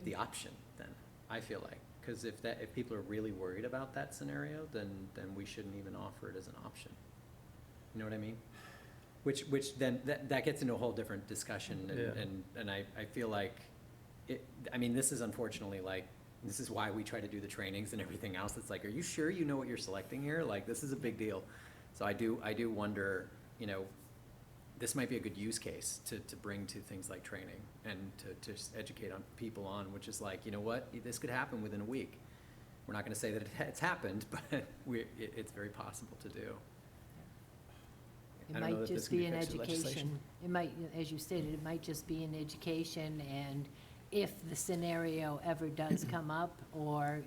the option then, I feel like. Because if people are really worried about that scenario, then we shouldn't even offer it as an option. You know what I mean? Which then, that gets into a whole different discussion, Yeah. and I feel like, this is unfortunately this is why we try to do the trainings and everything else. It's like, are you sure you know what you're selecting here? Like, this is a big deal. So I do wonder, this might be a good use case to bring to things like training and to just educate people on, which is like, you know what, this could happen within a week. We're not gonna say that it's happened, but it's very possible to do. it I don't know might that this just can be be an fixed with legislation. education. It might, as you stated, it might just be an education, and if the scenario ever does come up, or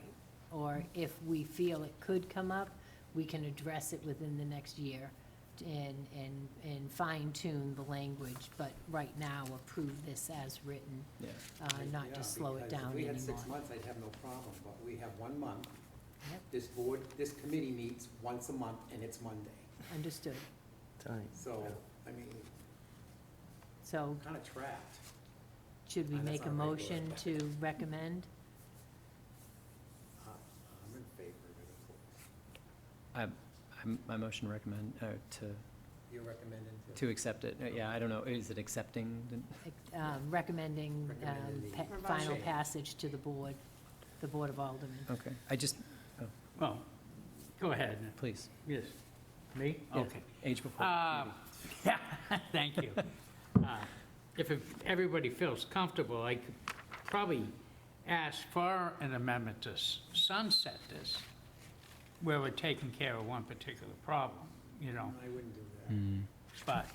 if we feel it could come up, we can address it within the next year and fine tune the language, but right now approve this as written, Yeah. not Yeah, just slow it because down If we anymore. had 6 months, I'd have no problem, but we have 1 month. Yep. This committee meets once a month, and it's Monday. Understood. Time. So, So kind of trapped. should we That's make a not regular. motion to recommend? I'm in favor of it, of course. My motion to recommend, You're recommending to accept it. Yeah, I don't know, is it accepting? Recommending Recommending the- final Change. passage to the Board of Aldermen. Okay, Well, go ahead. please. Yes. Me? Yeah, Okay. Age before Um, beauty. Yeah, thank you. If everybody feels comfortable, I could probably ask for an amendment to sunset this, where we're taking care of one particular problem, I wouldn't do that. Mm. but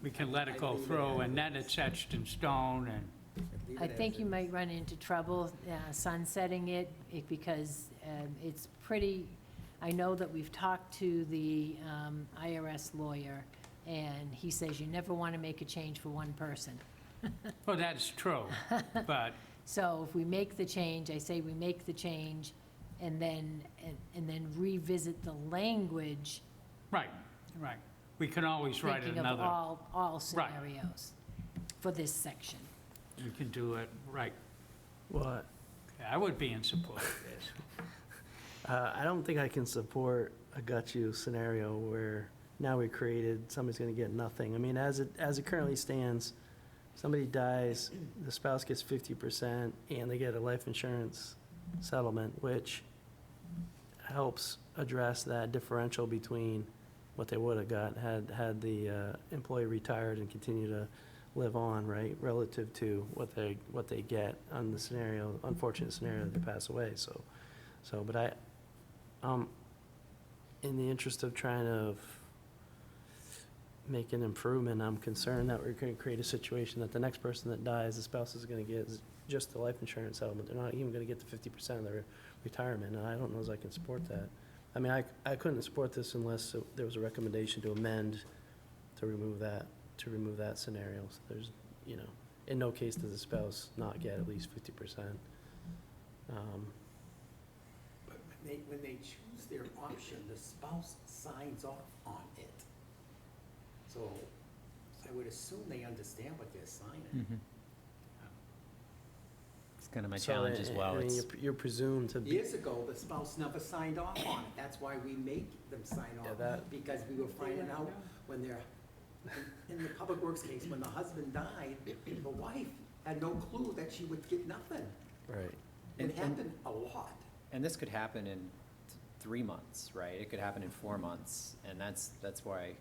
we can let it go through, and then it's etched in stone, and, Leave I it think as you is. might run into trouble sunsetting it, because it's pretty, I know that we've talked to the IRS lawyer, and he says you never want to make a change for one person. well, that's true, but, So if we make the change, I say we make the change, and then revisit the language, right. We can always write thinking of another, all scenarios for this section. we can do it, right. What? I would be in support of this. I don't think I can support a gut you scenario where now we created, somebody's gonna get nothing. I mean, as it currently stands, somebody dies, the spouse gets 50%, and they get a life insurance settlement, which helps address that differential between what they would have got had the employee retired and continue to live on, right, relative to what they get on the scenario, unfortunate scenario that they pass away, but in the interest of trying to make an improvement, I'm concerned that we're gonna create a situation that the next person that dies, the spouse is gonna get just the life insurance settlement, they're not even gonna get the 50% of their retirement, and I don't know as I can support that. I mean, I couldn't support this unless there was a recommendation to amend to remove that scenario. So you know, in no case does the spouse not get at least 50%. But when they choose their option, the spouse signs off on it. So I would assume they understand what they're signing. It's kind of my So, challenge as well. I mean, It's, you're presumed to be, Years ago, the spouse never signed off on it. That's why we make them sign Yeah, off. that- Because we were finding out when they're, in the public works case, when the husband died, the wife had no clue that she would get nothing. right. It And- happened a lot. and this could happen in 3 months, right? It could happen in 4 months, and that's why,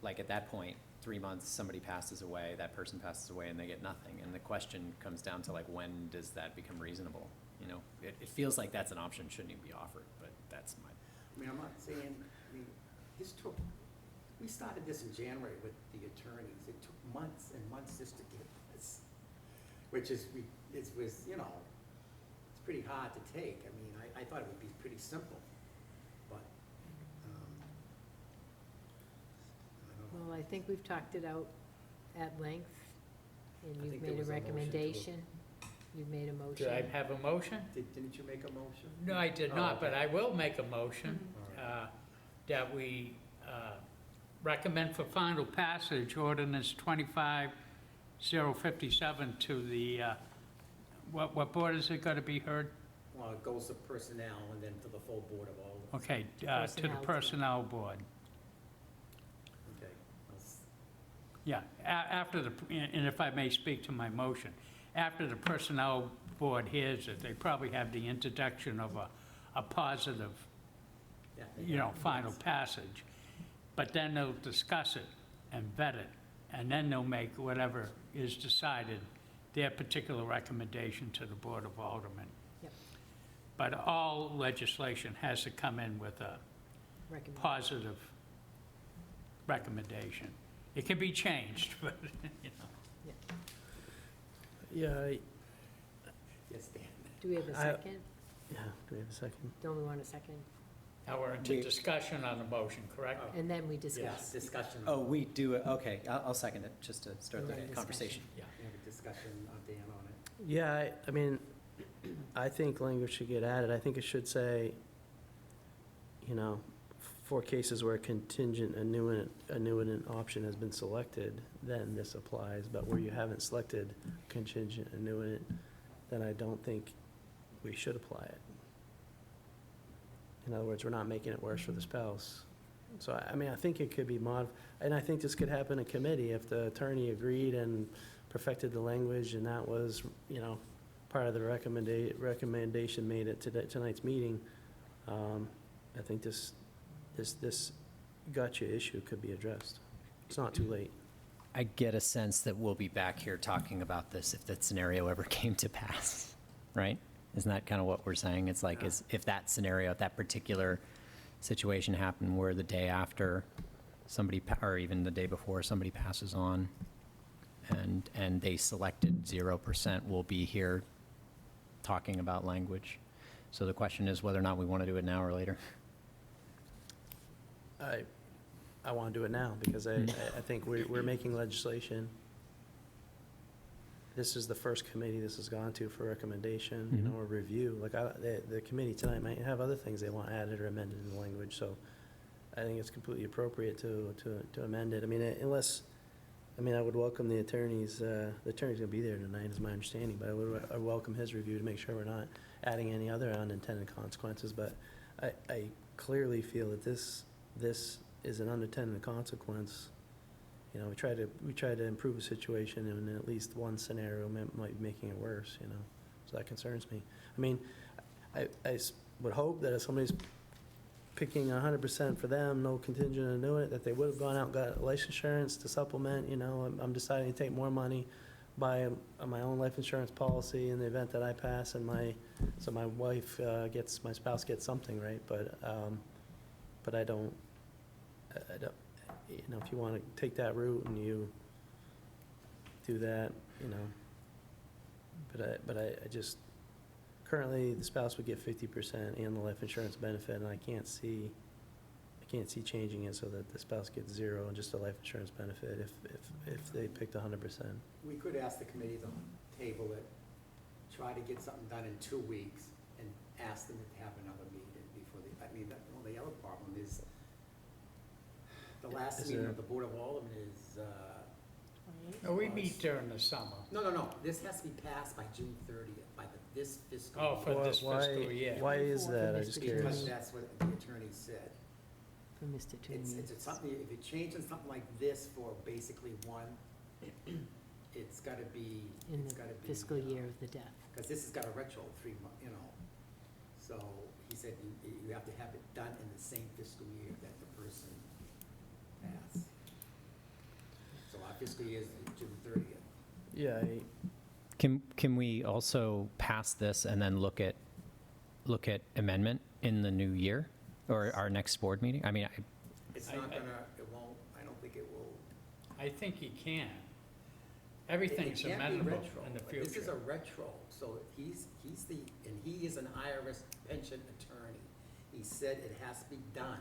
like, at that point, 3 months, somebody passes away, that person passes away, and they get nothing. And the question comes down to, like, when does that become reasonable? You know, it feels like that's an option, shouldn't even be offered, but that's my, I mean, I'm not saying, I mean, this took, we started this in January with the attorneys. It took months and months just to get this, which is, it was, you know, it's pretty hard to take. I mean, I thought it would be pretty simple, but, I don't know. Well, I think we've talked it out at length, and I you've think there made a was a motion to- recommendation. You've made a motion. Do I have a motion? Didn't you make a motion? No, I did Oh, not, but okay. I will make a motion All right. that we recommend for final passage ordinance 25057 to the, what board is it going to be heard? Well, it goes to personnel and then to the full board of all. Okay, to the Personnel. personnel board. Okay. Yeah, after the, and if I may speak to my motion, after the personnel board hears it, they probably have the introduction of a positive, Yeah, you know, final passage. But then they'll discuss it and vet it, and then they'll make whatever is decided, their particular recommendation to the Board of Aldermen. Yep. But all legislation has to come in with a Recommend. positive recommendation. It can be changed, but, you know. Yeah, Yes, Dan. Do we have a I- second? yeah, do we have a second? Don't we want a second? Now we're into discussion on the motion, correct? Oh. And then we Yes, discuss. discussion. oh, we do it, okay, I'll second it, just to start And the then conversation. Yeah. We have a discussion, Dan, on it. Yeah, I mean, I think language should get added. I think it should say, you know, for cases where a contingent annuitant option has been selected, then this applies. But where you haven't selected contingent annuitant, then I don't think we should apply it. In other words, we're not making it worse for the spouse. So, I mean, I think it could be and I think this could happen in committee if the attorney agreed and perfected the language, and that was, you know, part of the recommendation made at tonight's meeting. I think this gotcha issue could be addressed. It's not too late. I get a sense that we'll be back here talking about this if that scenario ever came to pass, right? Isn't that kind of what we're saying? It's like, if that scenario, if that particular situation happened where the day after somebody, or even the day before, somebody passes on, and they selected 0%, we'll be here talking about language. So the question is whether or not we want to do it now or later. I want to do it now because I think we're making legislation. This is the first committee this has gone to for recommendation, you know, or review. Like, the committee tonight might have other things they want added or amended in the language, so I think it's completely appropriate to amend it. I mean, I would welcome the attorney's gonna be there tonight, is my understanding, but I welcome his review to make sure we're not adding any other unintended consequences. But I clearly feel that this is an unintended consequence. You know, we try to improve a situation, and in at least one scenario might be making it worse, you know, so that concerns me. I mean, I would hope that if somebody's picking 100% for them, no contingent annuitant, that they would have gone out and got life insurance to supplement, you know, I'm deciding to take more money, buy my own life insurance policy in the event that I pass, and my spouse gets something, right? But I don't, you know, if you want to take that route and you do that, you know, but I just, currently, the spouse would get 50% and the life insurance benefit, and I can't see can't see changing it so that the spouse gets 0 and just a life insurance benefit if they picked 100%. We could ask the committee to table it, try to get something done in 2 weeks, and ask them to have another meeting before the, I mean, well, the other problem is, the last Is meeting there- of the Board of Aldermen is, No, we meet during the summer. no, this has to be passed by June 30th, by this fiscal. Oh, for year. this fiscal year. Why is that? I'm Mr. just Chairman. curious. Because that's what the attorney said. For Mr. It's Toomey. something, if you're changing something like this for basically one, it's gotta be, In it's the gotta be. fiscal year of the death. Because this has got a retro 3 month, you know. So he said you have to have it done in the same fiscal year that the person passed. So our fiscal year is June 30th. Yeah, Can we also pass this and then look at amendment in the new year or our next board meeting? I mean, It's I- not gonna, it won't, I don't think it will. I think he can. Everything's It can't be amendable retro, in the but This is a future. retro, so he's the, and he is an IRS pension attorney. He said it has to be done.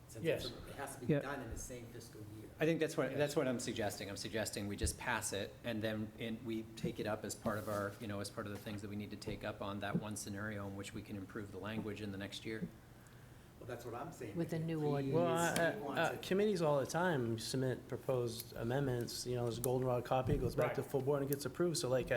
Since it's a- Yes. It has to be Yeah. done in the same fiscal year. I think that's Yes. what I'm suggesting. I'm suggesting we just pass it, and then we take it up as part of our, as part of the things that we need to take up on that one scenario in which we can improve the language in the next year. Well, that's what I'm saying. With a new He ordinance. well, wants it- committees all the time submit proposed amendments, there's a goldenrod copy, it goes back to Right. full board and gets approved, so like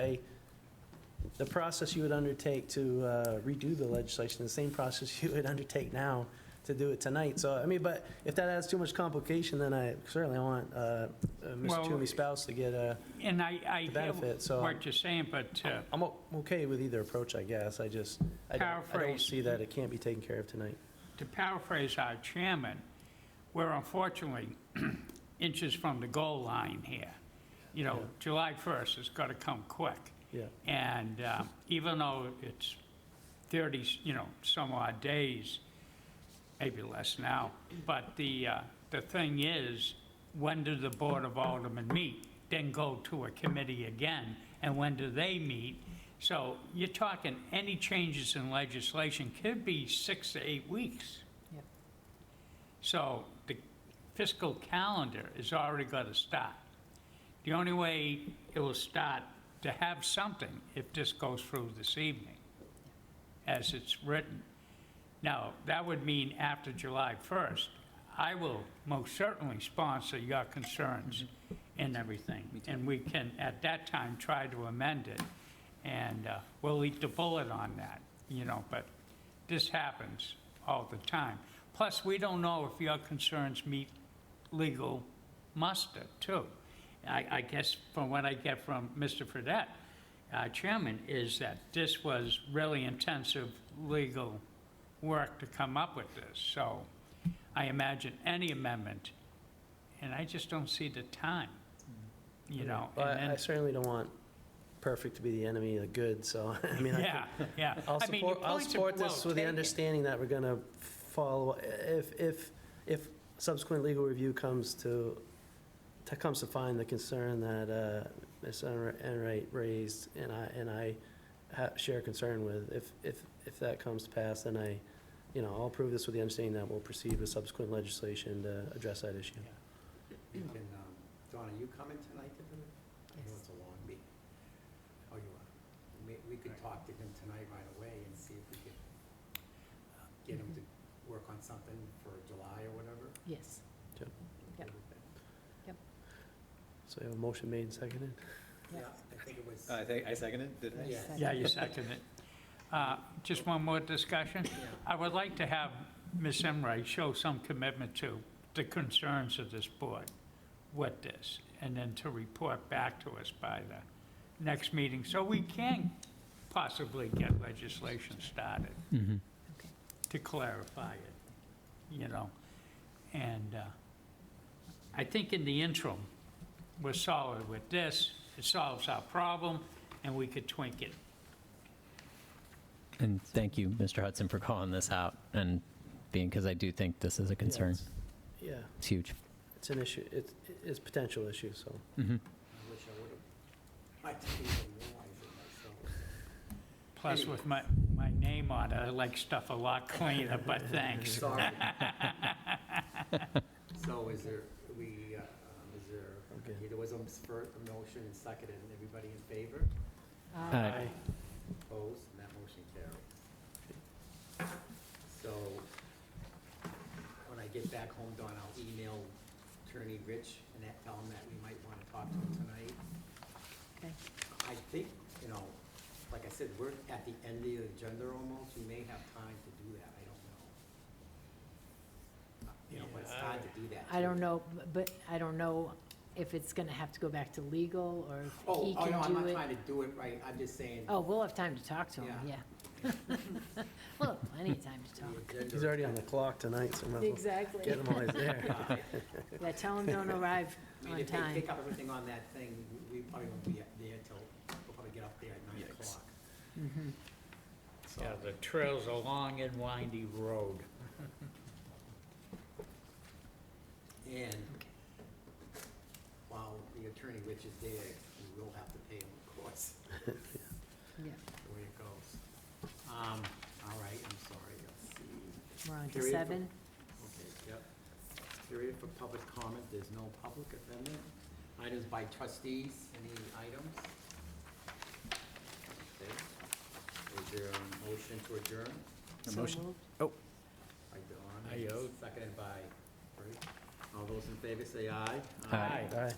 the process you would undertake to redo the legislation, the same process you would undertake now to do it tonight, so, I mean, but if that adds too much complication, then I certainly want Well, Mr. Toomey's spouse to get And I the hear benefit, so what you're saying, but I'm okay with either approach, I guess, I don't Paraphrase. see that it can't be taken care of tonight. to paraphrase our chairman, we're unfortunately inches from the goal line here. Yeah. July 1st has got to come quick. Yeah. And even though it's 30, some odd days, maybe less now, but the thing is, when do the Board of Aldermen meet? Then go to a committee again, and when do they meet? So you're talking, any changes in legislation could be 6 to 8 weeks. Yep. So the fiscal calendar is already got to start. The only way it will start to have something if this goes through this evening, as it's written. Now, that would mean after July 1st, I will most certainly sponsor your concerns and everything. Me too. And we can, at that time, try to amend it. And we'll eat the bullet on that, but this happens all the time. Plus, we don't know if your concerns meet legal muster, too. I guess from what I get from Mr. Fredette, Chairman, is that this was really intensive legal work to come up with this. So I imagine any amendment, and I just don't see the time, Well, and then- I certainly don't want perfect to be the enemy of good, so, I mean, Yeah, yeah. I'll I mean, your support, I'll points are support well this with the taken. understanding that we're gonna follow, if subsequent legal review comes to find the concern that Ms. Enright raised, and I share concern with, if that comes to pass, then I'll approve this with the understanding that we'll proceed with subsequent legislation to address that issue. Can, Dawn, are you coming tonight to do it? I know Yes. it's a long meeting. Oh, you are? We could talk to him tonight right away and see if we could get him to work on something for July or whatever. Yes. Yep. Yep. Yep. So you have a motion made and seconded? Yeah, I think it was, I think I seconded, did I? yeah. Yeah, you second it. Just one more discussion. I would like to have Ms. Emray show some commitment to the concerns of this board with this, and then to report back to us by the next meeting, so we can possibly get legislation started mhm. Okay. to clarify it, And I think in the interim, we're solid with this. It solves our problem, and we could tweak it. And thank you, Mr. Hudson, for calling this out and because I do think this is a concern. Yeah, It's huge. it's an issue, it's a potential issue, so. Mhm. I wish I would've, I didn't even realize it myself. Plus, with my name on it, I like stuff a lot cleaner, but thanks. Sorry. So is there, Okay. okay, there was a motion and seconded, and everybody in favor? Aye. Opposed, and that motion carries. So, when I get back home, Dawn, I'll email Attorney Rich and tell him that we might want to talk to him tonight. Okay. I think, you know, like I said, we're at the end of the agenda almost, we may have time to do that, I don't know. You know, but it's hard to do that. I don't too. know, but I don't know if it's gonna have to go back to legal, or if Oh, he no, can I'm do not it. trying to do it right, I'm just saying. Oh, we'll have time to talk to him, Yeah. yeah. We'll have plenty of time to the talk. agenda- He's already on the clock tonight, so might as well Exactly. get him while he's there. Yeah, tell him don't arrive I mean, on if they time. pick up everything on that thing, we probably won't be there till, we'll probably get up there at 9 Yikes. o'clock. Mhm. So, Yeah, the trail's a long and windy road. and while the Attorney Rich is there, we will have to pay him, of course, Yeah, the way it goes. All right, I'm sorry, let's see. we're on to Period for- 7. Okay, yep. Period for public comment, there's no public amendment. Items by trustees, any items? Okay. Is there a motion to adjourn? A So motion. moved. By Dawn. Aye. Seconded by Bruce. All those in favor say aye. Aye. Aye.